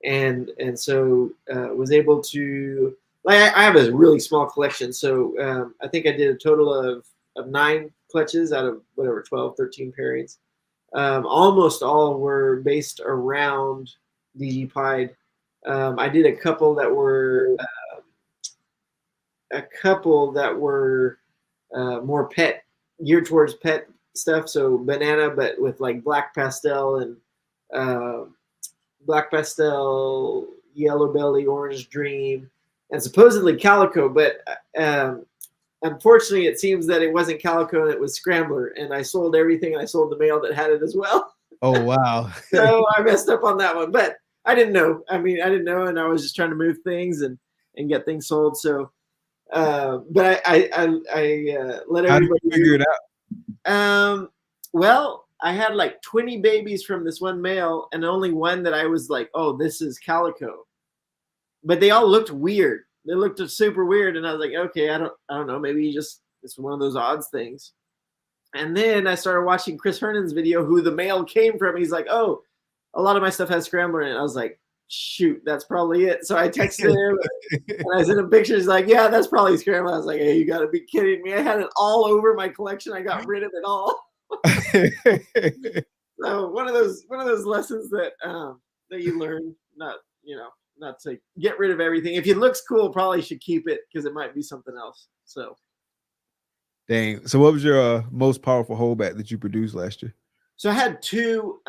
and so was able to, like, I have a really small collection, so I think I did a total of 9 clutches out of whatever 12, 13 pairings. Almost all were based around DG Pied. I did a couple that were more pet, geared towards pet stuff. So banana, but with like black pastel, yellow belly, orange dream, and supposedly calico. But unfortunately, it seems that it wasn't calico and it was scrambler, and I sold everything. And I sold the male that had it as well. Oh, wow. So I messed up on that one, but I didn't know. I didn't know, and I was just trying to move things and get things sold. So, but I let everybody figure it out. Well, had like 20 babies from this one male, and only one that I was like, oh, this is calico. But they all looked weird. They looked super weird, and I was like, okay, I don't know, maybe it's one of those odds things. And then I started watching Chris Hernan's video, who the male came from. He's like, oh, a lot of my stuff has scrambler in it. I was like, shoot, that's probably it. So I texted him and I sent him pictures. He's like, yeah, that's probably scrambler. I was like, hey, you gotta be kidding me. I had it all over my collection. I got rid of it all. So one of those lessons that that you learn, not to get rid of everything. If it looks cool, probably should keep it, because it might be something else. So dang. So what was your most powerful holdback that you produced last year? So I had two.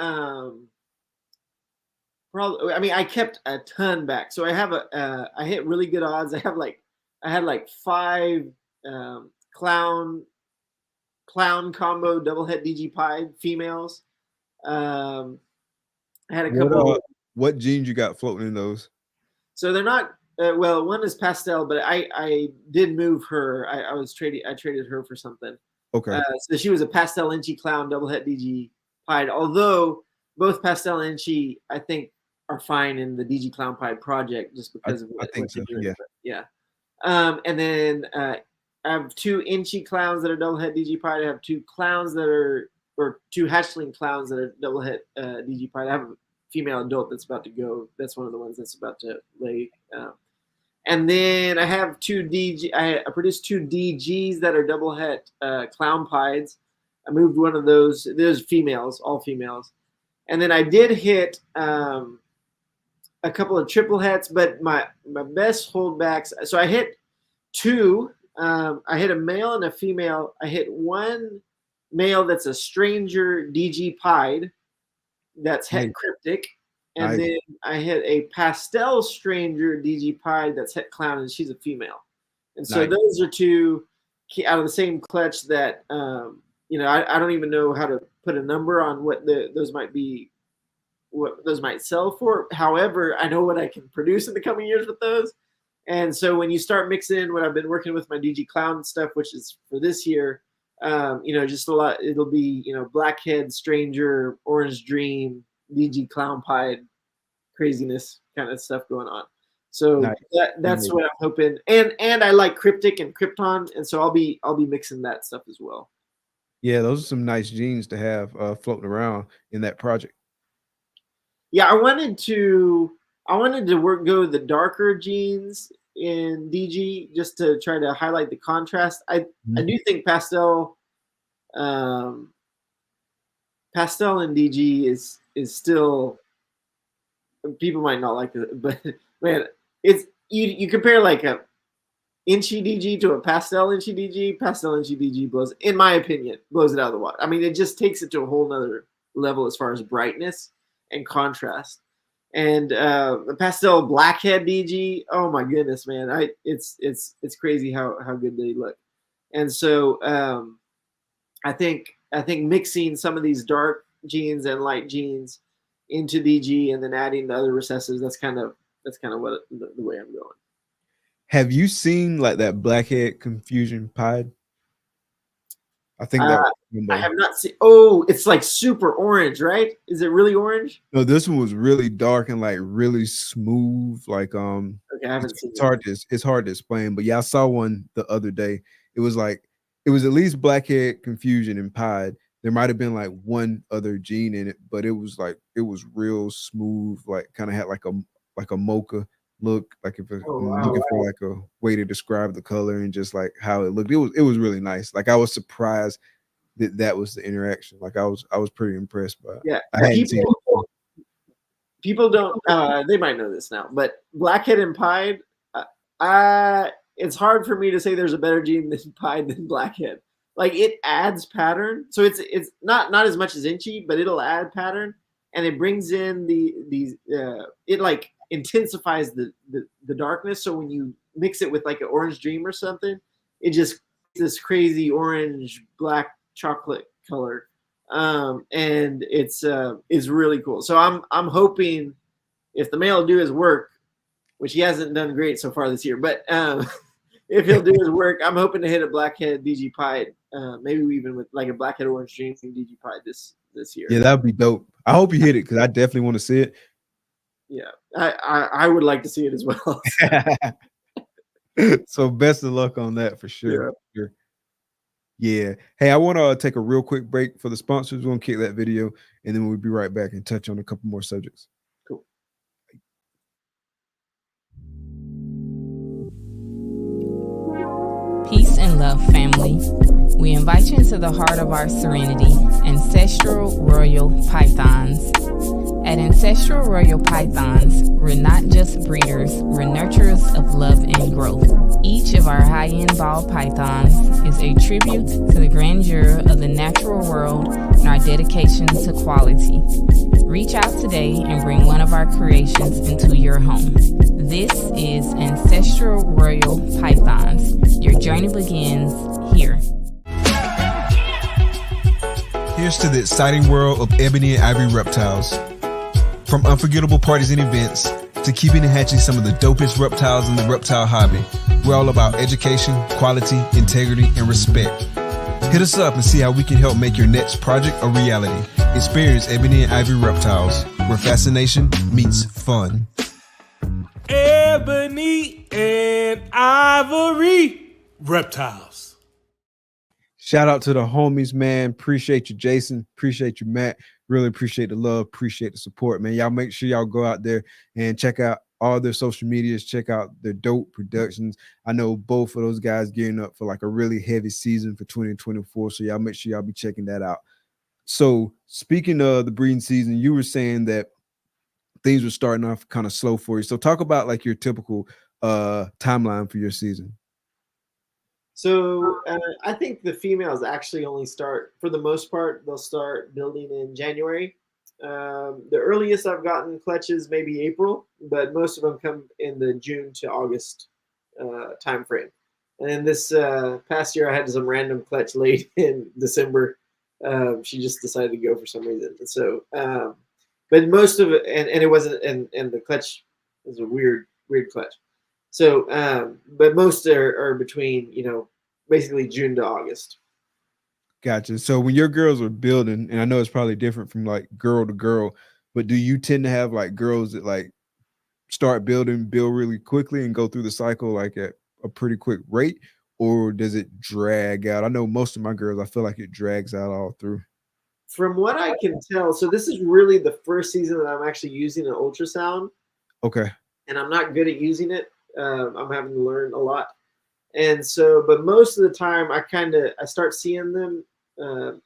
Probably, I mean, I kept a ton back. So I have I hit really good odds. I had like 5 clown combo double het DG pied females. I had a couple. What genes you got floating in those? So they're not. Well, one is pastel, but I did move her. I traded her for something. Okay. So she was a pastel inchy clown double het DG pied. Although both pastel and inchy, I think, are fine in the DG Clown Pied project, just because of what I think so. doing. Yeah. And then I have 2 inchy clowns that are double het DG Pied. I have 2 clowns that are, or 2 hatchling clowns that are double het DG Pied. I have a female adult that's about to go. That's one of the ones that's about to lay. And then I have 2 DG. I produced 2 DGs that are double het clown pieds. I moved one of those. There's females, all females. And then I did hit a couple of triple hets, but my best holdbacks. So I hit 2. I hit a male and a female. I hit one male that's a stranger DG pied, that's het cryptic. And then I hit a pastel stranger DG pied that's het clown, and she's a female. And so those are 2 out of the same clutch that, I don't even know how to put a number on what those might be, what those might sell for. However, I know what I can produce in the coming years with those. And so when you start mixing what I've been working with my DG Clown stuff, which is for this year, just a lot, it'll be, Blackhead, Stranger, Orange Dream, DG Clown Pied, craziness kind of stuff going on. So that's what I'm hoping. And I like Cryptic and Krypton, and so I'll be mixing that stuff as well. Yeah, those are some nice genes to have floating around in that project. Yeah, I wanted to go the darker genes in DG, just to try to highlight the contrast. I do think pastel and DG is still, people might not like it, but man, it's you compare like a inchy DG to a pastel inchy DG. Pastel inchy DG blows, in my opinion, blows it out of the water. I mean, it just takes it to a whole nother level as far as brightness and contrast. And the pastel blackhead DG, oh my goodness, man, it's crazy how good they look. And so I think mixing some of these dark genes and light genes into DG and then adding the other recessives, that's kind of what the way I'm going. Have you seen like that blackhead confusion pied? I think that I have not seen. Oh, it's like super orange, right? Is it really orange? No, this one was really dark and like really smooth. Like okay, I haven't seen. It's hard to explain, but yeah, I saw one the other day. It was at least blackhead confusion and pied. There might have been like one other gene in it, but it was real smooth. Like kind of had like a mocha look. Like if I'm looking for like a way to describe the color and just like how it looked, it was really nice. Like I was surprised that was the interaction. Like I was pretty impressed by it. Yeah, people don't they might know this now, but blackhead and pied, it's hard for me to say there's a better gene than pied than blackhead. Like it adds pattern, so it's not as much as inchy, but it'll add pattern, and it brings in these it like intensifies the darkness. So when you mix it with like an orange dream or something, it just this crazy orange black chocolate color, and it's really cool. So I'm hoping if the male will do his work, which he hasn't done great so far this year, but if he'll do his work. I'm hoping to hit a blackhead DG Pied, maybe even with like a blackhead orange dream DG Pied this year. Yeah, that'd be dope. I hope you hit it because I definitely want to see it. Yeah, I would like to see it as well. So best of luck on that for sure. Yeah. Hey, I want to take a real quick break for the sponsors. We're going to kick that video, and then we'll be right back and touch on a couple more subjects. Cool. Peace and love, family. We invite you into the heart of our serenity, Ancestral Royal Pythons. At Ancestral Royal Pythons, we're not just breeders, we're nurturers of love and growth. Each of our high-end ball pythons is a tribute to the grandeur of the natural world and our dedication to quality. Reach out today and bring one of our creations into your home. This is Ancestral Royal Pythons. Your journey begins here. Here's to the exciting world of Ebony and Ivory reptiles. From unforgettable parties and events to keeping and hatching some of the dopest reptiles in the reptile hobby, we're all about education, quality, integrity, and respect. Hit us up and see how we can help make your next project a reality. Experience Ebony and Ivory reptiles, where fascination meets fun. Ebony and Ivory Reptiles. Shout out to the homies, man. Appreciate you, Jason. Appreciate you, Matt. Really appreciate the love. Appreciate the support, man. Y'all make sure y'all go out there and check out all their social medias. Check out their dope productions. I know both of those guys gearing up for like a really heavy season for 2024. So y'all make sure y'all be checking that out. So speaking of the breeding season, you were saying that things were starting off kind of slow for you. So talk about like your typical timeline for your season. So I think the females actually only start, for the most part, they'll start building in January. The earliest I've gotten clutches maybe April, but most of them come in the June to August time frame. And then this past year, I had some random clutch late in December. She just decided to go for some reason. And so, but most of it, and it wasn't, and the clutch was a weird clutch. So, but most are between, basically June to August. Gotcha. So when your girls are building, and I know it's probably different from like girl to girl, but do you tend to have like girls that like start build really quickly and go through the cycle like at a pretty quick rate, or does it drag out? I know most of my girls, I feel like it drags out all through. From what I can tell, so this is really the first season that I'm actually using an ultrasound. Okay. And I'm not good at using it. I'm having to learn a lot. And so, but most of the time I start seeing them,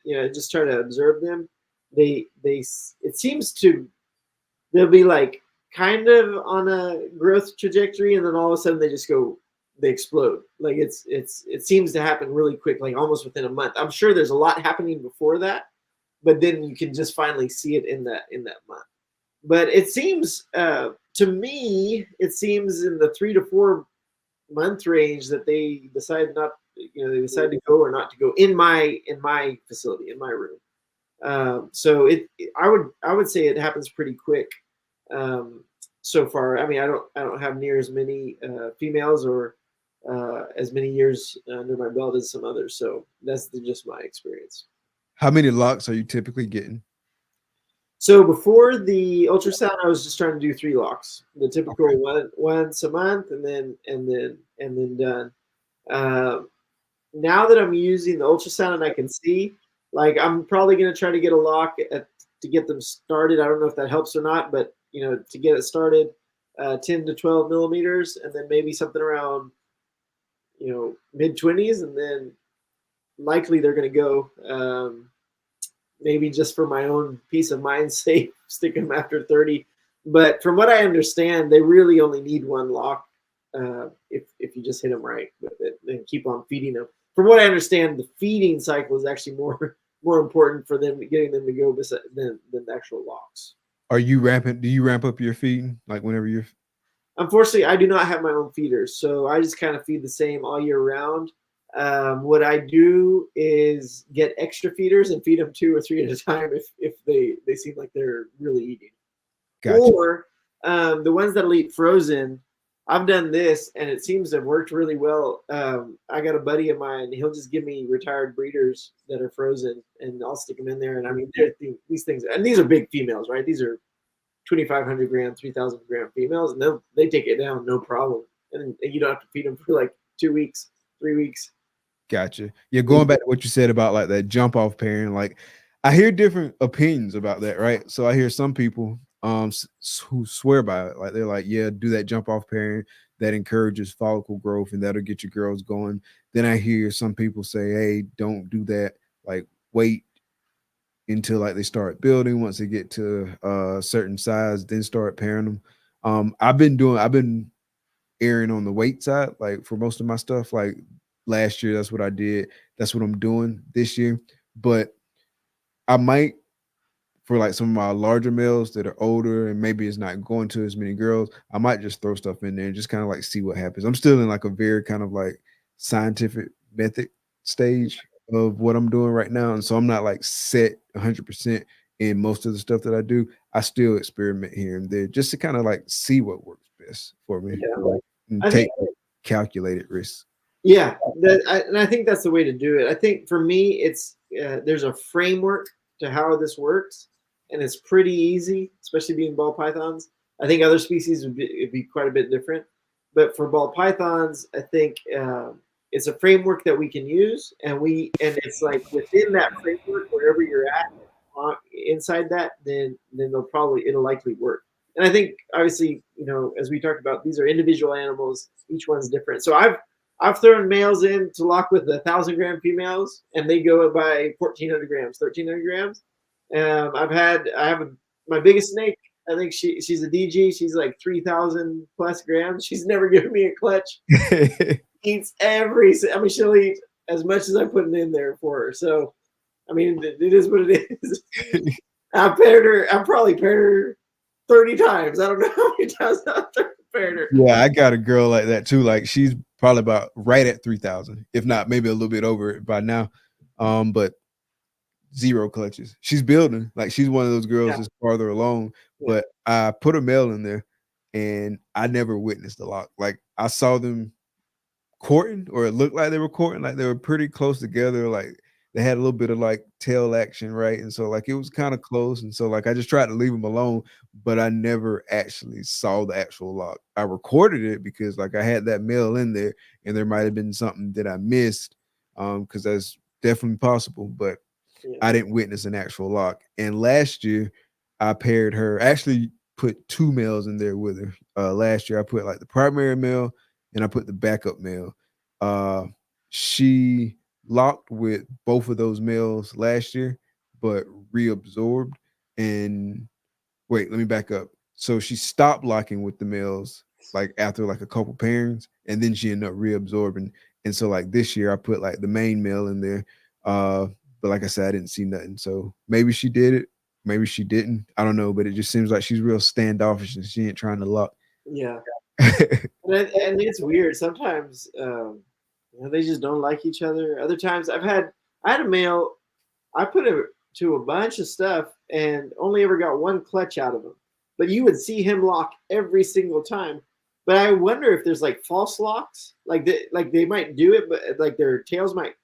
just try to observe them. It seems to, they'll be like kind of on a growth trajectory, and then all of a sudden they explode. Like it seems to happen really quick, like almost within a month. I'm sure there's a lot happening before that, but then you can just finally see it in that month. But it seems, to me, it seems in the 3 to 4 month range that they decide they decide to go or not to go in my facility, in my room. So I would say it happens pretty quick so far. I mean, I don't have near as many females or as many years under my belt as some others. So that's just my experience. How many locks are you typically getting? So before the ultrasound, I was just trying to do 3 locks, the typical once a month, and then done. Now that I'm using the ultrasound and I can see, like I'm probably going to try to get a lock to get them started. I don't know if that helps or not, but to get it started, 10 to 12 millimeters, and then maybe something around, mid 20s, and then likely they're going to go. Maybe just for my own peace of mind's sake, stick them after 30. But from what I understand, they really only need 1 lock if you just hit them right with it and keep on feeding them. From what I understand, the feeding cycle is actually more important for them, getting them to go than the actual locks. Do you ramp up your feeding like whenever you're? Unfortunately, I do not have my own feeders, so I just kind of feed the same all year round. What I do is get extra feeders and feed them 2 or 3 at a time if they seem like they're really eating. Gotcha. Or the ones that'll eat frozen, I've done this, and it seems to have worked really well. I got a buddy of mine; he'll just give me retired breeders that are frozen, and I'll stick them in there. And I mean, these things, and these are big females, right? These are 2,500 gram, 3,000 gram females, and they take it down no problem, and you don't have to feed them for like 2 weeks, 3 weeks. Gotcha. Yeah, going back to what you said about like that jump off pairing, like I hear different opinions about that, right? So I hear some people who swear by it, like they're like, yeah, do that jump off pairing that encourages follicle growth and that'll get your girls going. Then I hear some people say, hey, don't do that. Like wait until like they start building. Once they get to a certain size, then start pairing them. I've been erring on the weight side, like for most of my stuff. Like last year, that's what I did. That's what I'm doing this year. But I might, for like some of my larger males that are older and maybe it's not going to as many girls, I might just throw stuff in there and just kind of like see what happens. I'm still in like a very kind of like scientific method stage of what I'm doing right now. And so I'm not like set 100% in most of the stuff that I do. I still experiment here and there just to kind of like see what works best for me. Yeah. Like, and take calculated risks. Yeah, and I think that's the way to do it. I think for me, it's there's a framework to how this works, and it's pretty easy, especially being ball pythons. I think other species would be quite a bit different, but for ball pythons, I think it's a framework that we can use, and it's like within that framework, wherever you're at, inside that, then it'll likely work. And I think obviously, as we talked about, these are individual animals. Each one's different. So I've thrown males in to lock with 1,000 gram females, and they go by 1,400 grams, 1,300 grams. I have my biggest snake. I think she's a DG. She's like 3,000 plus grams. She's never given me a clutch. Eats she'll eat as much as I put in there for her. So, I mean, it is what it is. I've probably paired her 30 times. I don't know how many times I've paired her. Yeah, I got a girl like that too. Like she's probably about right at 3,000, if not maybe a little bit over it by now. But 0 clutches. She's building. Like she's one of those girls that's farther along. Yeah. But I put a male in there and I never witnessed a lock. Like I saw them courting, or it looked like they were courting, like they were pretty close together. Like they had a little bit of like tail action, right? And so like it was kind of close. And so like I just tried to leave them alone, but I never actually saw the actual lock. I recorded it because like I had that male in there and there might have been something that I missed, because that's definitely possible, but I didn't witness an actual lock. And last year I paired her, actually put 2 males in there with her. Last year I put like the primary male and I put the backup male. She locked with both of those males last year, but reabsorbed. And wait, let me back up. So she stopped locking with the males like after like a couple pairings, and then she ended up reabsorbing. And so like this year I put like the main male in there. But like I said, I didn't see nothing. So maybe she did it, maybe she didn't. I don't know, but it just seems like she's real standoffish and she ain't trying to lock. Yeah. and it's weird. Sometimes they just don't like each other. Other times I had a male, I put it to a bunch of stuff and only ever got 1 clutch out of him. But you would see him lock every single time. But I wonder if there's like false locks, like they might do it, but like their tails might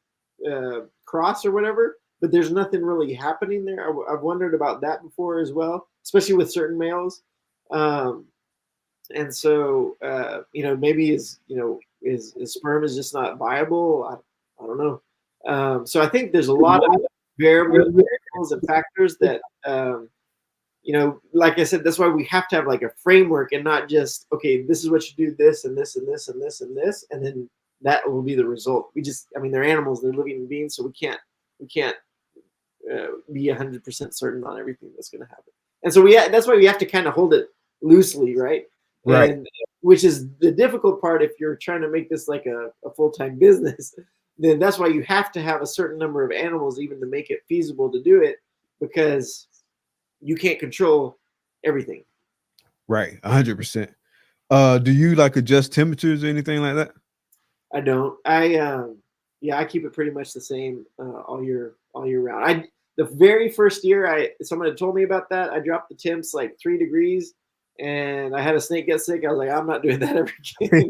cross or whatever. But there's nothing really happening there. I've wondered about that before as well, especially with certain males. And so maybe his sperm is just not viable. I don't know. So I think there's a lot of variables and factors that like I said, that's why we have to have like a framework and not just, okay, this is what you do, this and this and this and this and this, and then that will be the result. They're animals, they're living beings, so we can't be 100% certain on everything that's going to happen. And so that's why we have to kind of hold it loosely, right? Right. And, which is the difficult part if you're trying to make this like a full-time business. Then that's why you have to have a certain number of animals even to make it feasible to do it, because you can't control everything. Right, 100%. Do you like adjust temperatures or anything like that? I don't. I keep it pretty much the same all year round. The very first year someone had told me about that, I dropped the temps like 3 degrees, and I had a snake get sick. I was like, I'm not doing that ever again.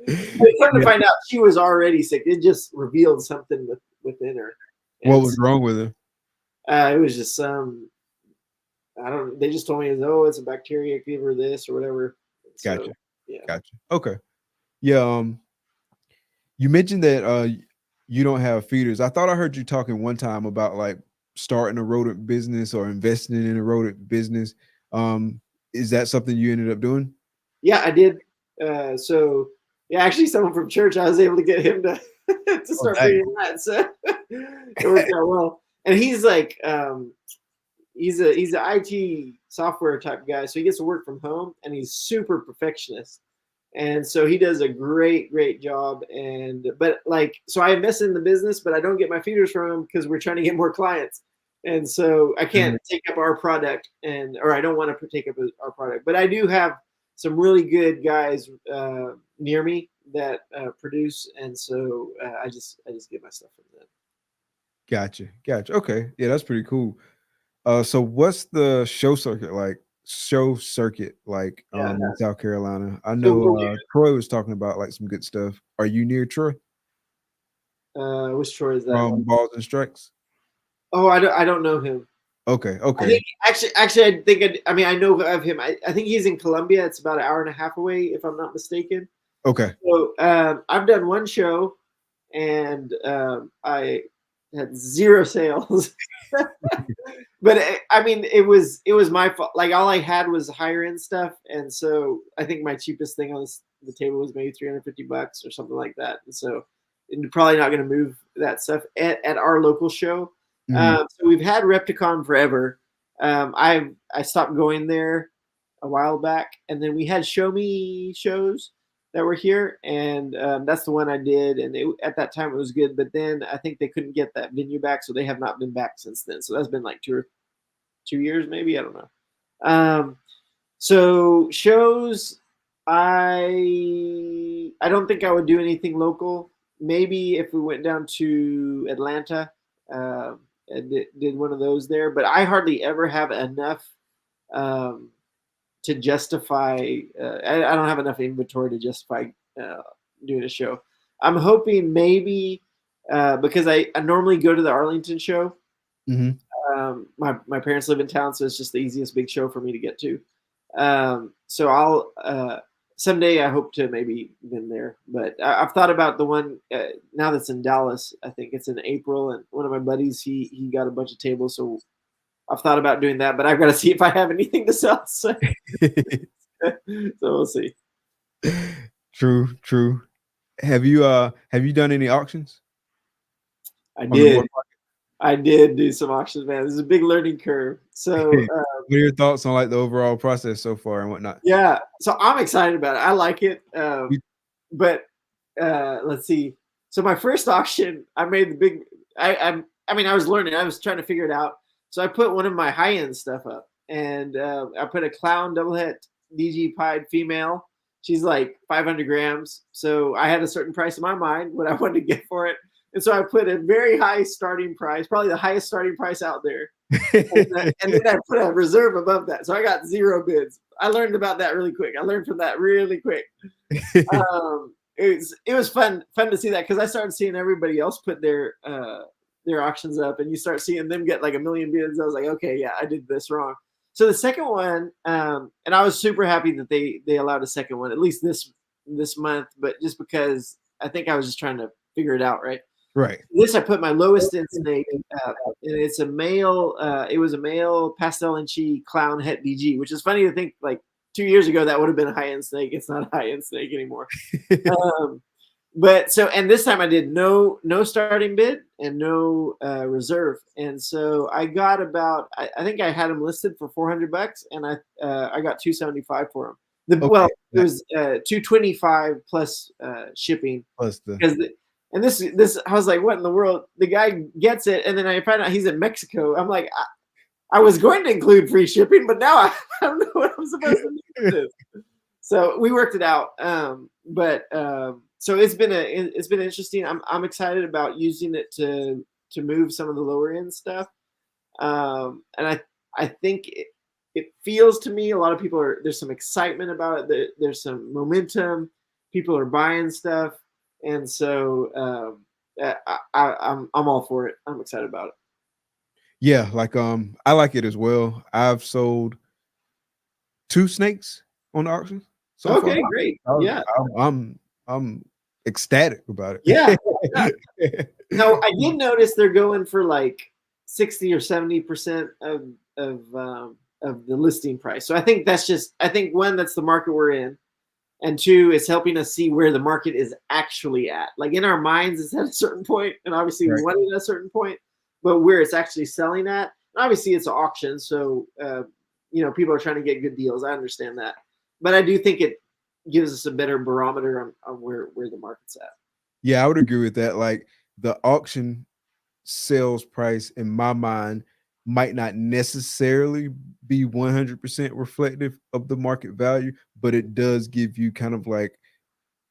But come to find out, she was already sick. It just revealed something within her. What was wrong with her? It was just some. They just told me, it's a bacteria, give her this or whatever. Gotcha. So, yeah. Gotcha. Okay. Yeah. You mentioned that you don't have feeders. I thought I heard you talking one time about like starting a rodent business or investing in a rodent business. Is that something you ended up doing? Yeah, I did. So yeah, actually, someone from church, I was able to get him to start feeding that. So it worked out well. And he's like, he's an IT software type guy, so he gets to work from home, and he's super perfectionist. And so he does a great job. So I invest in the business, but I don't get my feeders from him because we're trying to get more clients. And so I can't take up our product, or I don't want to take up our product. But I do have some really good guys near me that produce, and so I just get my stuff from them. Gotcha. Okay, yeah, that's pretty cool. So what's the show circuit like? In South Carolina? I know Troy was talking about like some good stuff. Are you near Troy? Which Troy is that? Balls and Strikes. Oh, I don't know him. Okay. I think, actually, I know of him. I think he's in Columbia. It's about an hour and a half away, if I'm not mistaken. Okay. So I've done one show, and I had 0 sales. But it was my fault. Like all I had was higher end stuff, and so I think my cheapest thing on the table was maybe $350 or something like that. And so I'm probably not going to move that stuff at our local show. So we've had Repticon forever. I stopped going there a while back, and then we had Show Me shows that were here, and that's the one I did. And at that time it was good, but then I think they couldn't get that venue back, so they have not been back since then. So that's been like 2 years, maybe, I don't know. So shows, I don't think I would do anything local. Maybe if we went down to Atlanta. And did one of those there, but I hardly ever have enough to justify. I don't have enough inventory to justify doing a show. I'm hoping maybe because I normally go to the Arlington show. My parents live in town, so it's just the easiest big show for me to get to. So I'll someday I hope to maybe been there, but I've thought about the one now that's in Dallas. I think it's in April, and one of my buddies he got a bunch of tables, so I've thought about doing that. But I've got to see if I have anything to sell. So, so we'll see. True. Have you done any auctions? I did do some auctions, man. This is a big learning curve. So what are your thoughts on like the overall process so far and whatnot? Yeah, so I'm excited about it. I like it. But let's see. So my first auction, I made the big. I was learning. I was trying to figure it out. So I put one of my high end stuff up, and I put a clown double het DG pied female. She's like 500 grams. So I had a certain price in my mind what I wanted to get for it. And so I put a very high starting price, probably the highest starting price out there. and then I put a reserve above that. So I got 0 bids. I learned about that really quick. I learned from that really quick. It was fun to see that, because I started seeing everybody else put their auctions up, and you start seeing them get like 1 million bids. I was like, okay, yeah, I did this wrong. So the second one, and I was super happy that they allowed a second one, at least this month, but just because I think I was just trying to figure it out, right? Right. This I put my lowest end snake, and it's a male. It was a male pastel and chi clown het DG, which is funny to think like 2 years ago that would have been a high end snake. It's not a high end snake anymore. And this time I did no starting bid and no reserve, and so I got about I think I had them listed for $400, and I got $275 for them. Well, it was $225 plus shipping. And this I was like, what in the world? The guy gets it, and then I find out he's in Mexico. I'm like, I was going to include free shipping, but now I don't know what I'm supposed to do with this. So we worked it out. So it's been interesting. I'm excited about using it to move some of the lower end stuff. And I think it feels to me a lot of people there's some excitement about it. There's some momentum. People are buying stuff, and so I'm all for it. I'm excited about it. Yeah, like I like it as well. I've sold 2 snakes on the auction so far. Okay, great. Yeah. I'm ecstatic about it. Yeah. Now I did notice they're going for like 60 or 70% of the listing price. So I think one, that's the market we're in, and two, it's helping us see where the market is actually at. Like in our minds, it's at a certain point, and obviously we want it at a certain point, but where it's actually selling at. And obviously, it's an auction, so people are trying to get good deals. I understand that, but I do think it gives us a better barometer on where the market's at. Yeah, I would agree with that. Like the auction sales price in my mind might not necessarily be 100% reflective of the market value, but it does give you kind of like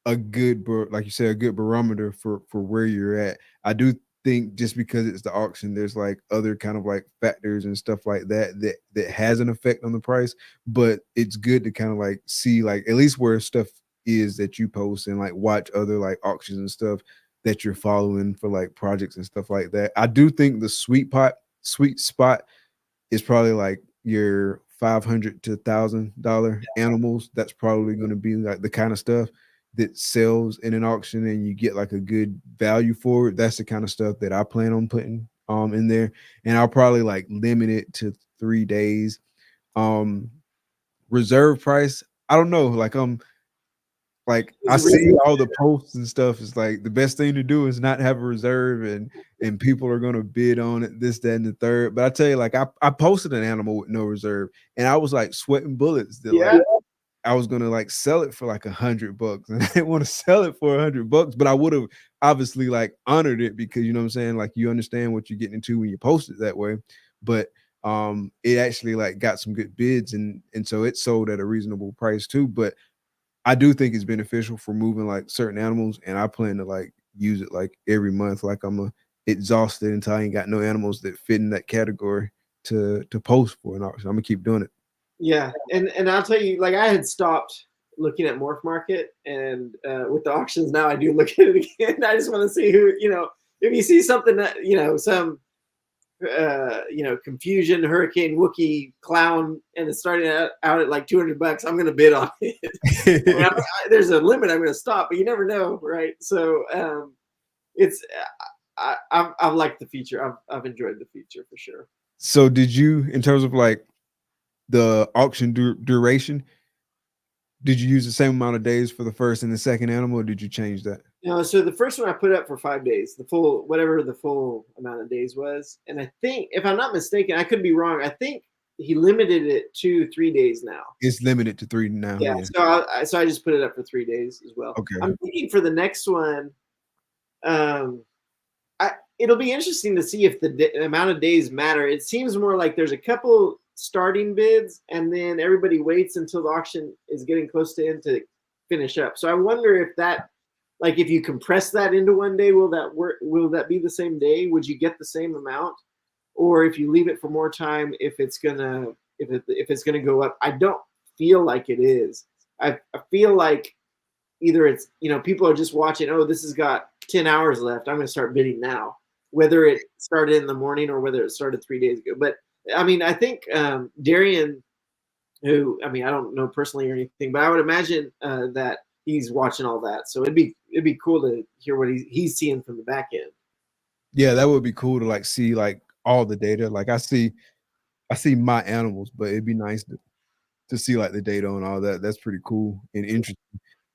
a good, like you said, a good barometer for where you're at. I do think just because it's the auction, there's like other kind of like factors and stuff like that has an effect on the price, but it's good to kind of like see like at least where stuff is that you post and like watch other like auctions and stuff that you're following for like projects and stuff like that. I do think the sweet spot is probably like your $500 to $1,000 animals. That's probably going to be like the kind of stuff that sells in an auction and you get like a good value for it. That's the kind of stuff that I plan on putting in there, and I'll probably like limit it to 3 days. Reserve price, I don't know, like I see all the posts and stuff. It's like the best thing to do is not have a reserve, and people are going to bid on it, this, that, and the third. But I tell you, like I posted an animal with no reserve, and I was like sweating bullets that like I was gonna like sell it for like $100, and I didn't want to sell it for $100, but I would have obviously like honored it because you know what I'm saying, like you understand what you're getting into when you post it that way. But it actually like got some good bids, and so it sold at a reasonable price too. But I do think it's beneficial for moving like certain animals, and I plan to like use it like every month. Like I'm exhausted until I ain't got no animals that fit in that category to post for an auction. I'm gonna keep doing it. Yeah, and I'll tell you, like I had stopped looking at Morph Market, and with the auctions now, I do look at it again. I just want to see who, if you see something that some confusion, hurricane, Wookiee, clown, and it's starting out at like $200, I'm gonna bid on it. There's a limit. I'm gonna stop, but you never know, right? So it's I've liked the feature. I've enjoyed the feature for sure. So did you, in terms of like the auction duration, did you use the same amount of days for the first and the second animal, or did you change that? No, so the first one I put up for 5 days, whatever the full amount of days was. And I think, if I'm not mistaken, I could be wrong, I think he limited it to 3 days now. It's limited to 3 now. Yeah. So I just put it up for 3 days as well. Okay. I'm thinking for the next one, it'll be interesting to see if the amount of days matter. It seems more like there's a couple starting bids, and then everybody waits until the auction is getting close to end to finish up. So I wonder if that, like, if you compress that into 1 day, will that work? Will that be the same day? Would you get the same amount? Or if you leave it for more time, if it's gonna go up? I don't feel like it is. I feel like either it's, people are just watching, oh, this has got 10 hours left, I'm gonna start bidding now, whether it started in the morning or whether it started 3 days ago. But I mean, I think Darian, who, I mean, I don't know personally or anything, but I would imagine that he's watching all that. So it'd be cool to hear what he's seeing from the back end. Yeah, that would be cool to like see like all the data. Like I see my animals, but it'd be nice to see like the data and all that. That's pretty cool and interesting.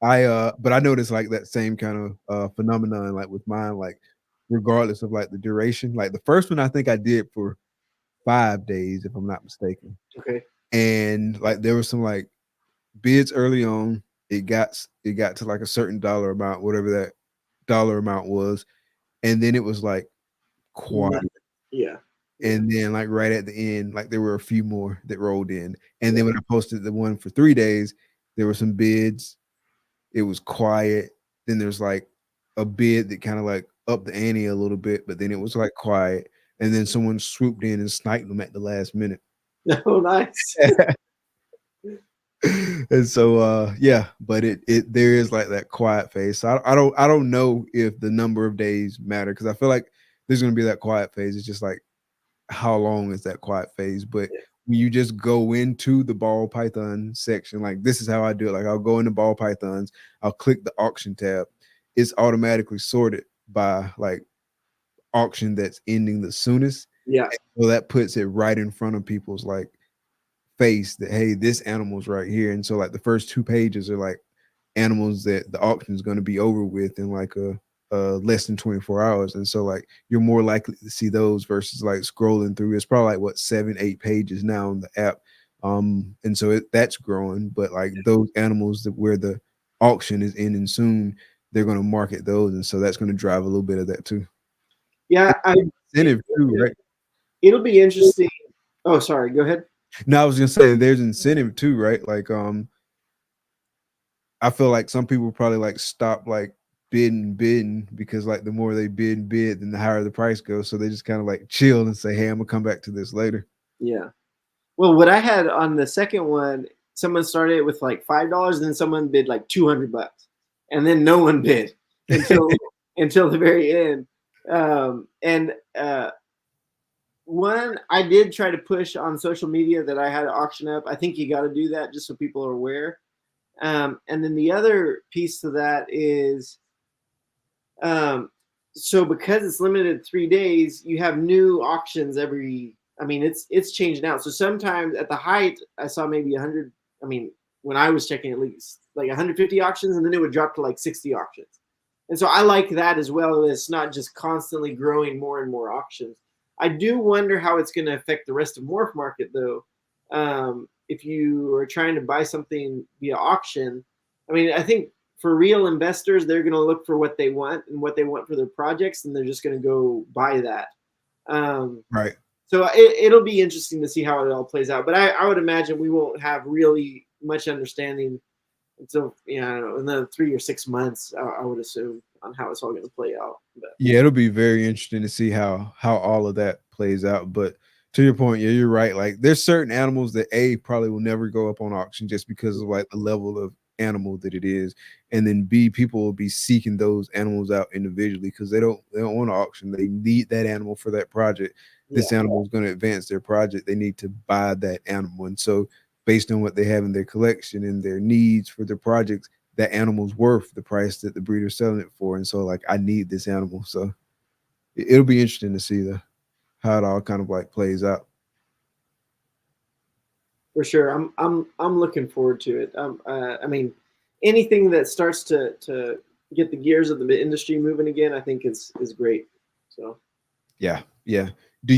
But I noticed like that same kind of phenomenon like with mine, like regardless of like the duration. Like the first one I think I did for 5 days, if I'm not mistaken. Okay. And like there was some like bids early on. It got to like a certain dollar amount, whatever that dollar amount was, and then it was like quiet. Yeah. And then like right at the end, like there were a few more that rolled in. And then when I posted the one for 3 days, there were some bids. It was quiet. Then there's like a bid that kind of like upped the ante a little bit, but then it was like quiet. And then someone swooped in and sniped them at the last minute. Oh, nice. And so yeah, but it there is like that quiet phase. So I don't know if the number of days matter, because I feel like there's gonna be that quiet phase. It's just like, how long is that quiet phase? But when you just go into the ball python section, like this is how I do it. Like I'll go into ball pythons, I'll click the auction tab, it's automatically sorted by like auction that's ending the soonest. Yeah. So that puts it right in front of people's like face that, hey, this animal's right here. And so like the first 2 pages are like animals that the auction is going to be over with in like a less than 24 hours. And so like you're more likely to see those versus like scrolling through. It's probably like what 7-8 pages now on the app. And so that's growing, but like those animals that where the auction is ending soon, they're going to market those, and so that's going to drive a little bit of that too. Yeah, Incentive too, right? It'll be interesting. Oh, sorry, go ahead. No, I was gonna say there's incentive too, right? Like I feel like some people probably like stop like bidding because like the more they bid, then the higher the price goes. So they just kind of like chill and say, hey, I'm gonna come back to this later. Yeah. Well, what I had on the second one, someone started with like $5, and then someone bid like $200, and then no one bid until until the very end. One, I did try to push on social media that I had to auction up. I think you got to do that just so people are aware. And then the other piece to that is, so because it's limited 3 days, you have new auctions every. I mean, it's changed now. So sometimes at the height, I saw maybe 100. I mean, when I was checking, at least like 150 auctions, and then it would drop to like 60 auctions. And so I like that as well. It's not just constantly growing more and more auctions. I do wonder how it's going to affect the rest of Morph Market, though. If you are trying to buy something via auction, I mean, I think for real investors, they're going to look for what they want and what they want for their projects, and they're just going to go buy that. Right. So it'll be interesting to see how it all plays out. But I would imagine we won't have really much understanding until, I don't know, another 3 or 6 months, I would assume, on how it's all going to play out. But yeah, it'll be very interesting to see how all of that plays out. But to your point, yeah, you're right. Like there's certain animals that probably will never go up on auction just because of like the level of animal that it is, and then B, people will be seeking those animals out individually because they don't want to auction. They need that animal for that project. This animal is going to advance their project. They need to buy that animal, and so based on what they have in their collection and their needs for their projects, that animal's worth the price that the breeder's selling it for. And so like I need this animal, so it'll be interesting to see how it all kind of like plays out. For sure, I'm looking forward to it. I mean, anything that starts to get the gears of the industry moving again, I think is great. So yeah. Do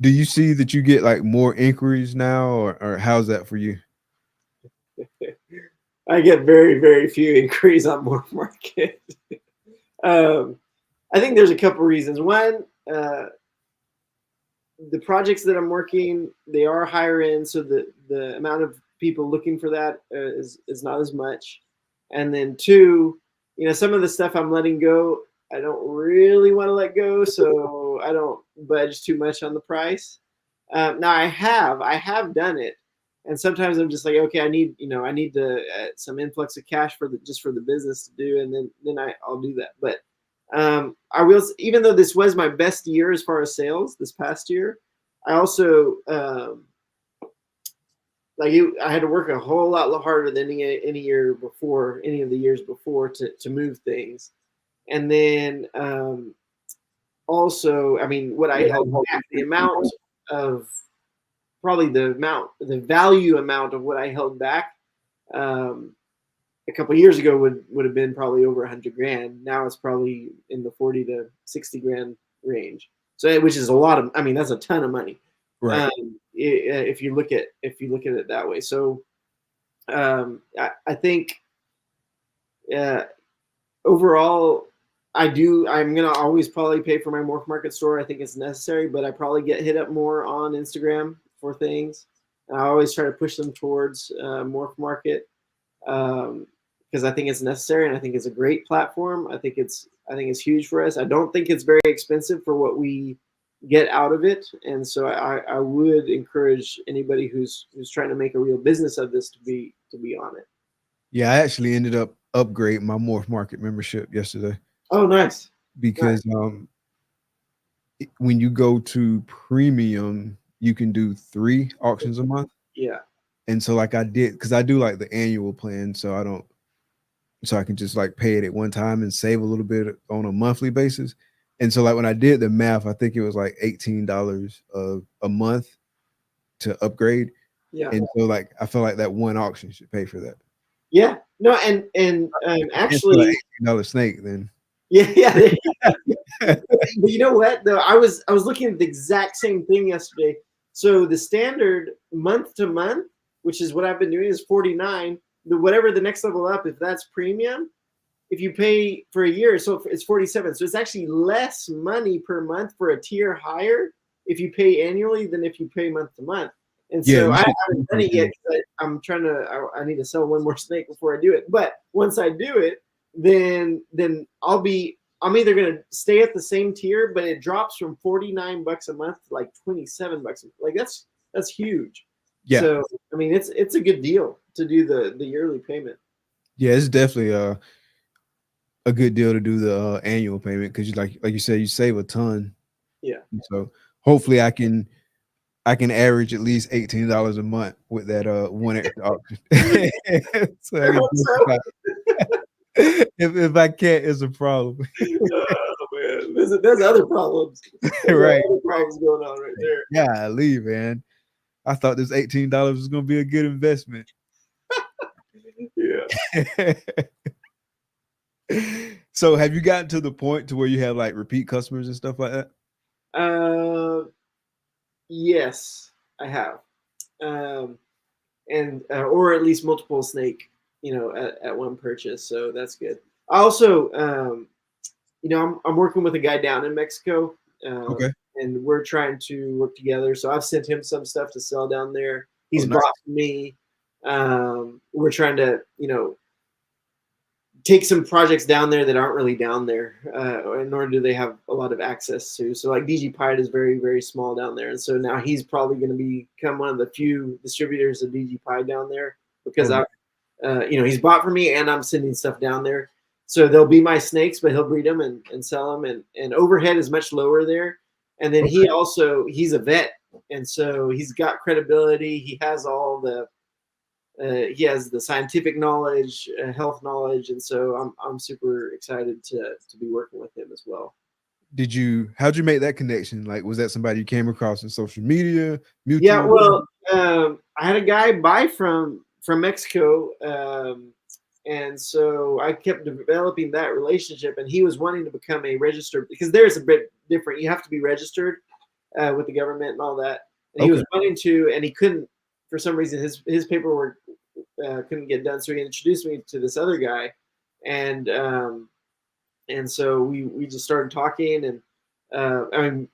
you see that you get like more inquiries now, or how's that for you? I get very, very few inquiries on Morph Market. I think there's a couple reasons. One, the projects that I'm working, they are higher end, so the amount of people looking for that is not as much. And then two, some of the stuff I'm letting go, I don't really want to let go, so I don't budge too much on the price. Now I have done it, and sometimes I'm just like, okay, I need to some influx of cash for the business to do, and then I'll do that. But I will, even though this was my best year as far as sales this past year, I also I had to work a whole lot harder than any year before, any of the years before, to move things. And then also, I mean, what I held back, the amount of the value amount of what I held back a couple of years ago would have been probably over $100,000. Now it's probably in the 40 to 60 grand range. So, which is a lot of, I mean, that's a ton of money. Right. If you look at it that way. So, I think overall, I'm gonna always probably pay for my Morph Market store. I think it's necessary, but I probably get hit up more on Instagram for things. And I always try to push them towards Morph Market because I think it's necessary, and I think it's a great platform. I think it's huge for us. I don't think it's very expensive for what we get out of it. And so I would encourage anybody who's trying to make a real business of this to be on it. Yeah, I actually ended up upgrading my Morph Market membership yesterday. Oh, nice. Because when you go to premium, you can do 3 auctions a month. Yeah. And so like I did, because I do like the annual plan, so I can just like pay it at one time and save a little bit on a monthly basis. And so like when I did the math, I think it was like $18 a month to upgrade. Yeah. And so like I feel like that one auction should pay for that. Yeah. No, and actually $18 snake then. Yeah. But you know what though? I was looking at the exact same thing yesterday. So the standard month to month, which is what I've been doing, is 49. Whatever the next level up, if that's premium, if you pay for a year, so it's 47. So it's actually less money per month for a tier higher if you pay annually than if you pay month to month. And so I haven't done it yet. I'm trying to. I need to sell one more snake before I do it. But once I do it, then I'm either gonna stay at the same tier, but it drops from $49 a month to like $27. Like that's huge. Yeah. So I mean, it's a good deal to do the yearly payment. Yeah, it's definitely a good deal to do the annual payment because you like you said, you save a ton. Yeah. So hopefully I can average at least $18 a month with that one extra auction. If I can't, it's a problem. Oh man, there's other problems. Right. Other problems going on right there. Yeah, leave, man. I thought this $18 was gonna be a good investment. Yeah. So have you gotten to the point to where you have like repeat customers and stuff like that? Yes, I have. And or at least multiple snake, at one purchase. So that's good. I also, I'm working with a guy down in Mexico. Okay. And we're trying to work together. So I've sent him some stuff to sell down there. He's bought from me. We're trying to, take some projects down there that aren't really down there, nor do they have a lot of access to. So like DG Pied is very, very small down there. And so now he's probably going to become one of the few distributors of DG Pied down there because he's bought from me and I'm sending stuff down there. So they'll be my snakes, but he'll breed them and sell them. And overhead is much lower there. And then he's a vet. And so he's got credibility. He has all he has the scientific knowledge, health knowledge, and so I'm super excited to be working with him as well. How'd you make that connection? Like, was that somebody you came across in social media? Mutual? Yeah, well, I had a guy buy from Mexico, and so I kept developing that relationship, and he was wanting to become a registered, because there's a bit different. You have to be registered with the government and all that. And he was wanting to, and he couldn't. For some reason, his paperwork couldn't get done, so he introduced me to this other guy, and so we just started talking. And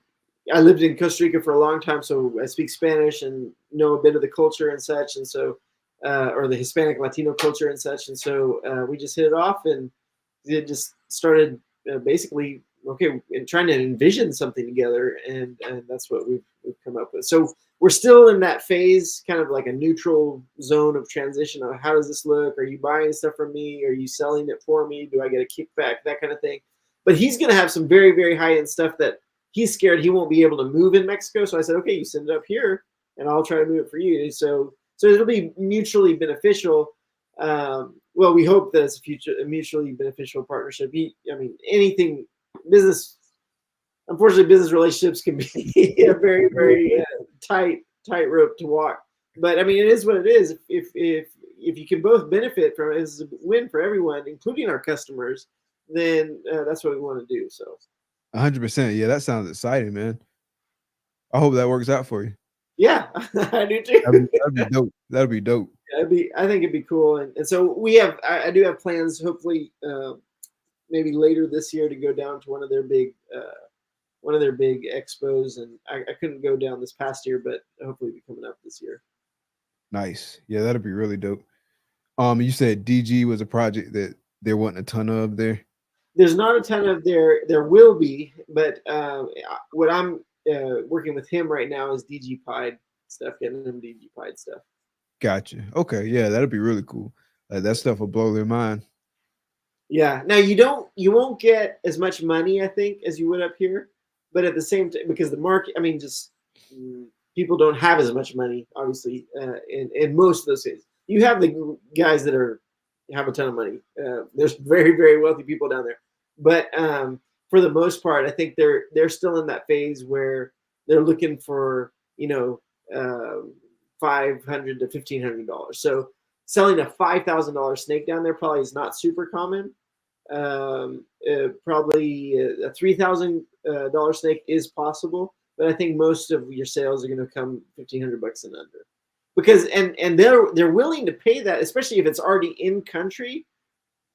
I lived in Costa Rica for a long time, so I speak Spanish and know a bit of the culture and such, and so or the Hispanic Latino culture and such, and so we just hit it off, and it just started basically and trying to envision something together, and that's what we've come up with. So we're still in that phase, kind of like a neutral zone of transition of how does this look? Are you buying stuff from me? Are you selling it for me? Do I get a kickback? That kind of thing. But he's going to have some very, very high-end stuff that he's scared he won't be able to move in Mexico. So I said, okay, you send it up here, and I'll try to move it for you. And so it'll be mutually beneficial. Well, we hope that it's a mutually beneficial partnership. Anything business. Unfortunately, business relationships can be a very, very tight rope to walk. But it is what it is. If you can both benefit from it, it's a win for everyone, including our customers. Then that's what we want to do. So, 100%. Yeah, that sounds exciting, man. I hope that works out for you. Yeah, I do too. That'd be dope. That'd be dope. I think it'd be cool. And so I do have plans. Hopefully, maybe later this year to go down to one of their big expos, and I couldn't go down this past year, but hopefully be coming up this year. Nice. Yeah, that'd be really dope. You said DG was a project that there wasn't a ton of there. There's not a ton of there will be, but what I'm working with him right now is DG Pied stuff, getting him DG Pied stuff. Gotcha. Okay, yeah, that'd be really cool. That stuff will blow their mind. Yeah. Now you won't get as much money, I think, as you would up here, but at the same time, because the market, I mean, just people don't have as much money, obviously, in most of those cities. You have the guys that have a ton of money. There's very, very wealthy people down there, but for the most part, I think they're still in that phase where they're looking for $500 to $1,500. So selling a $5,000 snake down there probably is not super common. Probably a $3,000 snake is possible, but I think most of your sales are going to come $1,500 and under, because and they're willing to pay that, especially if it's already in country.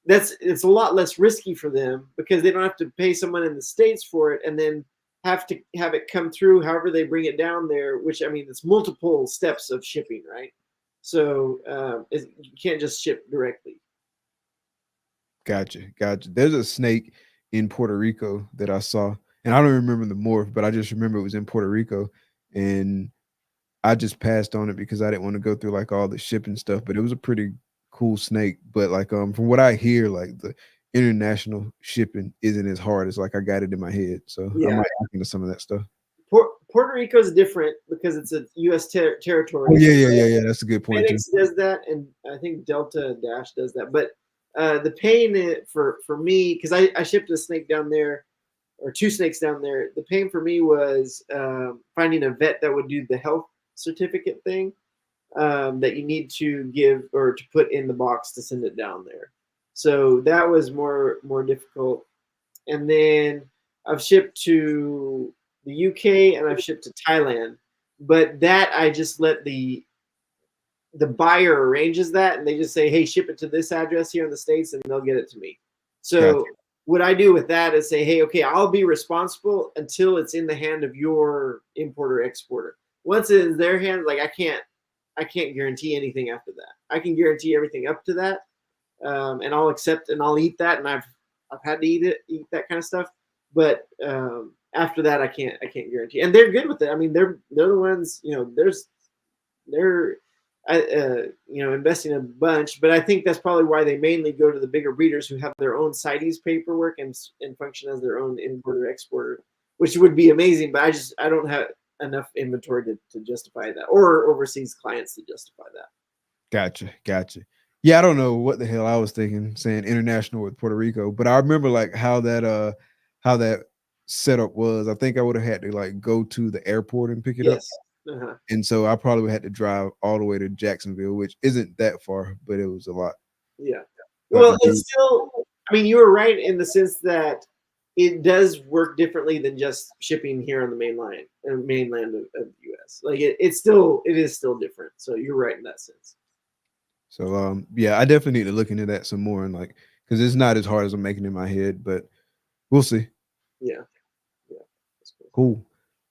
It's a lot less risky for them because they don't have to pay someone in the States for it and then have to have it come through however they bring it down there, which, I mean, it's multiple steps of shipping, right? So you can't just ship directly. Gotcha. There's a snake in Puerto Rico that I saw, and I don't remember the morph, but I just remember it was in Puerto Rico, and I just passed on it because I didn't want to go through like all the shipping stuff, but it was a pretty cool snake. But like from what I hear, like the international shipping isn't as hard as like I got it in my head. So I might look into some of that stuff. Puerto Rico is different because it's a U.S. territory. Oh, yeah. That's a good point. FedEx does that, and I think Delta Dash does that. But the pain for me, because I shipped a snake down there, or two snakes down there. The pain for me was finding a vet that would do the health certificate thing that you need to give or to put in the box to send it down there. So that was more difficult. And then I've shipped to the UK and I've shipped to Thailand, but that I just let the buyer arranges that, and they just say, hey, ship it to this address here in the States, and they'll get it to me. So gotcha. What I do with that is say, hey, okay, I'll be responsible until it's in the hand of your importer exporter. Once it's in their hands, like I can't guarantee anything after that. I can guarantee everything up to that, and I'll accept and I'll eat that, and I've had to eat that kind of stuff. But after that, I can't guarantee. And they're good with it. I mean, they're the ones, they're investing a bunch. But I think that's probably why they mainly go to the bigger breeders who have their own CITES paperwork and function as their own importer exporter, which would be amazing. But I don't have enough inventory to justify that, or overseas clients to justify that. Gotcha. Yeah, I don't know what the hell I was thinking saying international with Puerto Rico, but I remember like how that setup was. I think I would have had to like go to the airport and pick it up. Uh-huh. And so I probably would have had to drive all the way to Jacksonville, which isn't that far, but it was a lot. Yeah. Well, it's still, I mean, you were right in the sense that it does work differently than just shipping here on the mainland of the US. Like it is still different. So you're right in that sense. So yeah, I definitely need to look into that some more, and like, because it's not as hard as I'm making in my head, but we'll see. Yeah. That's cool.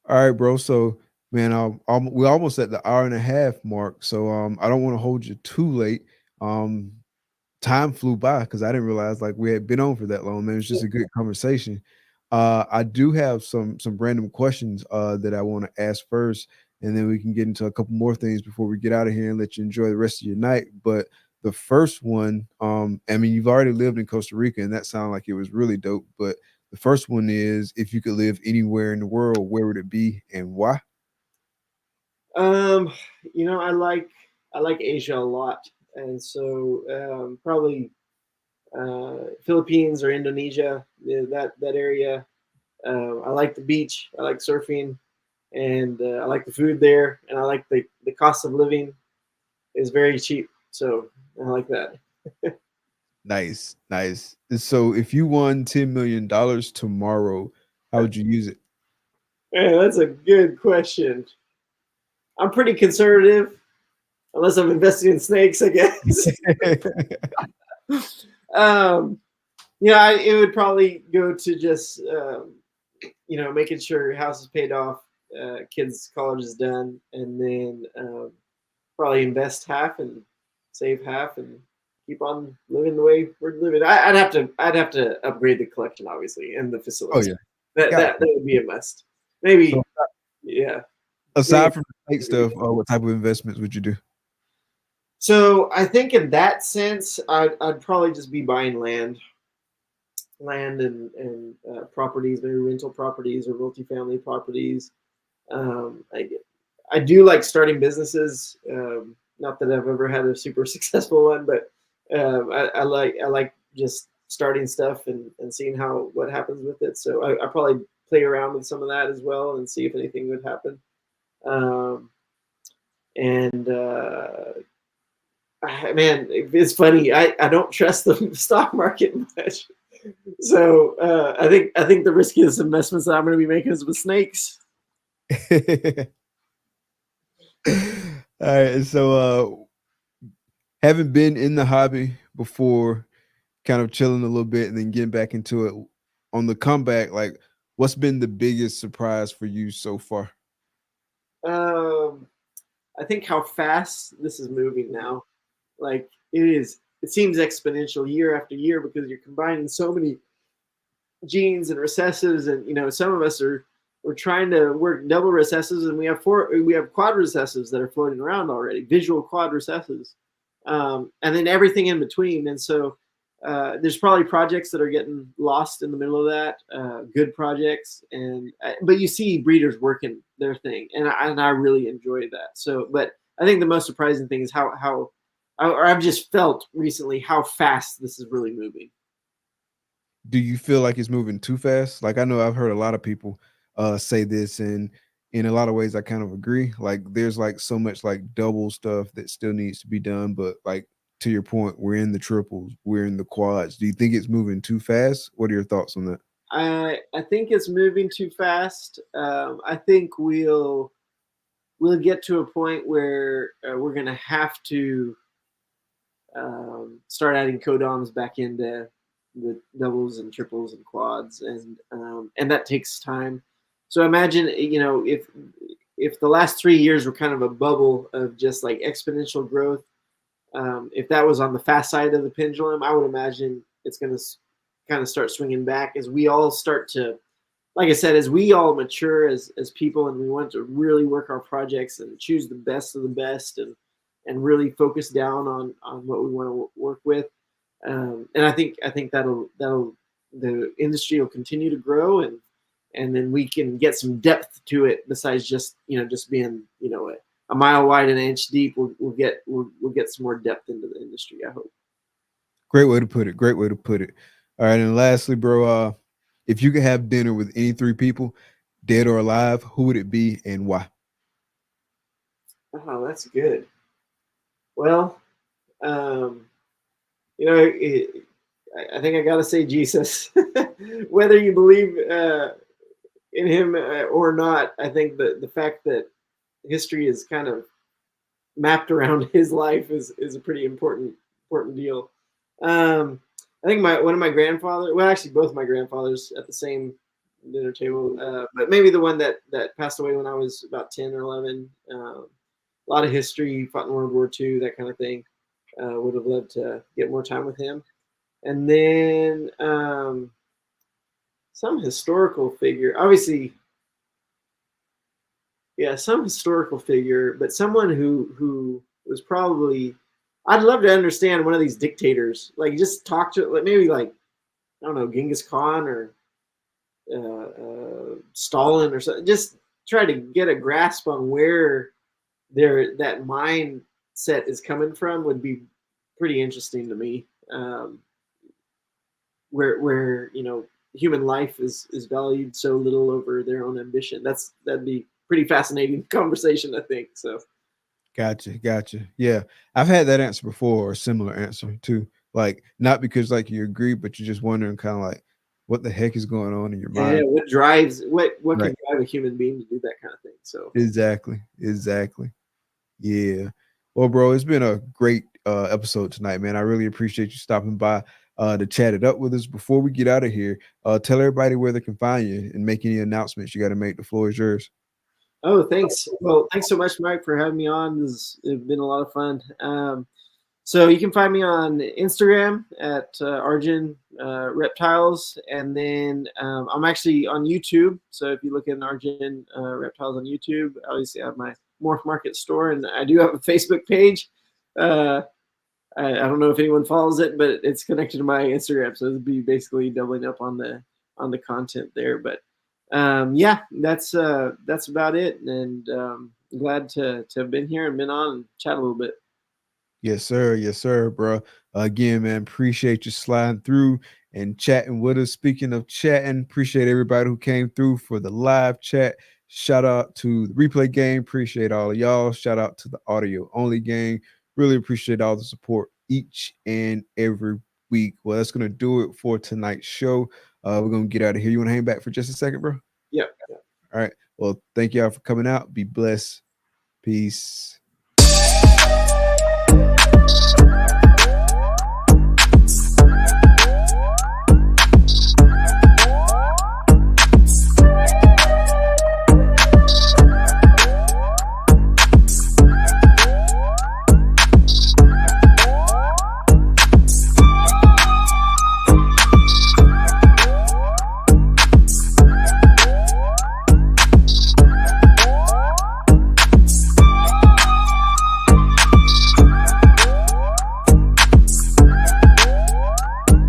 All right, bro. So man, we're almost at the 1.5 hour mark. So I don't want to hold you too late. Time flew by because I didn't realize like we had been on for that long, man. It was just a good conversation. I do have some random questions that I want to ask first, and then we can get into a couple more things before we get out of here and let you enjoy the rest of your night. But the first one, I mean, you've already lived in Costa Rica, and that sounded like it was really dope. But the first one is, if you could live anywhere in the world, where would it be and why? I like Asia a lot, and so probably Philippines or Indonesia, that area. I like the beach. I like surfing, and I like the food there, and I like the cost of living is very cheap. So I like that. Nice. So if you won $10 million tomorrow, how would you use it? Man, that's a good question. I'm pretty conservative, unless I'm investing in snakes, I guess. It would probably go to just, making sure your house is paid off, kids' college is done, and then probably invest half and save half and keep on living the way we're living. I'd have to upgrade the collection, obviously, and the facility. Oh yeah, that would be a must. Maybe Aside from the snake stuff, what type of investments would you do? So I think in that sense, I'd probably just be buying land and properties, maybe rental properties or multifamily properties. I do like starting businesses. Not that I've ever had a super successful one, but I like just starting stuff and seeing what happens with it. So I probably play around with some of that as well and see if anything would happen. Man, it's funny. I don't trust the stock market much. So I think the riskiest investments that I'm going to be making is with snakes. All right. So having been in the hobby before, kind of chilling a little bit and then getting back into it on the comeback, like what's been the biggest surprise for you so far? I think how fast this is moving now. Like it seems exponential year after year because you're combining so many genes and recessives, and some of us we're trying to work double recessives, and we have quad recessives that are floating around already, visual quad recessives, and then everything in between. And so there's probably projects that are getting lost in the middle of that, good projects, but you see breeders working their thing, and I really enjoy that. So, but I think the most surprising thing is how I've just felt recently how fast this is really moving. Do you feel like it's moving too fast? Like I know I've heard a lot of people say this, and in a lot of ways I kind of agree. Like there's like so much like double stuff that still needs to be done, but like to your point, we're in the triples, we're in the quads. Do you think it's moving too fast? What are your thoughts on that? I think it's moving too fast. I think we'll get to a point where we're going to have to start adding codoms back into the doubles and triples and quads, and that takes time. So imagine, if the last 3 years were kind of a bubble of just like exponential growth, if that was on the fast side of the pendulum, I would imagine it's going to kind of start swinging back as we all start to, like I said, as we all mature as people, and we want to really work our projects and choose the best of the best, and really focus down on what we want to work with. And I think that'll the industry will continue to grow, and then we can get some depth to it besides just being a mile wide and an inch deep. We'll get some more depth into the industry, I hope. Great way to put it. Great way to put it. All right, and lastly, bro, if you could have dinner with any 3 people, dead or alive, who would it be and why? Oh, that's good. Well, I think I gotta say Jesus. Whether you believe in him or not, I think the fact that history is kind of mapped around his life is a pretty important deal. I think one of my grandfathers, well, actually both my grandfathers at the same dinner table, but maybe the one that passed away when I was about 10 or 11. A lot of history, fought in World War II, that kind of thing. Would have loved to get more time with him. And then some historical figure, obviously, some historical figure, but someone who was probably, I'd love to understand one of these dictators, like just talk to, like maybe like, I don't know, Genghis Khan or Stalin or something, just try to get a grasp on where that mindset is coming from would be pretty interesting to me. Where human life is valued so little over their own ambition. That'd be pretty fascinating conversation, I think. So Gotcha. Yeah, I've had that answer before, or a similar answer too. Like not because like you agree, but you're just wondering kind of like what the heck is going on in your mind. Yeah, what drives what can drive a human being to do that kind of thing. So exactly. Yeah. Well, bro, it's been a great episode tonight, man. I really appreciate you stopping by to chat it up with us. Before we get out of here, tell everybody where they can find you and make any announcements you got to make. The floor is yours. Oh, thanks. Well, thanks so much, Mike, for having me on. It's been a lot of fun. So you can find me on Instagram at Arjun Reptiles, and then I'm actually on YouTube. So if you look at Arjun Reptiles on YouTube, obviously I have my Morph Market store, and I do have a Facebook page. I don't know if anyone follows it, but it's connected to my Instagram, so it'll be basically doubling up on the content there. But yeah, that's about it, and glad to have been here and been on and chat a little bit. Yes, sir, bro. Again, man, appreciate you sliding through and chatting with us. Speaking of chatting, appreciate everybody who came through for the live chat. Shout out to the replay game. Appreciate all of y'all. Shout out to the audio only gang. Really appreciate all the support each and every week. Well, that's going to do it for tonight's show. We're going to get out of here. You want to hang back for just a second, bro? Yeah. All right. Well, thank y'all for coming out. Be blessed. Peace.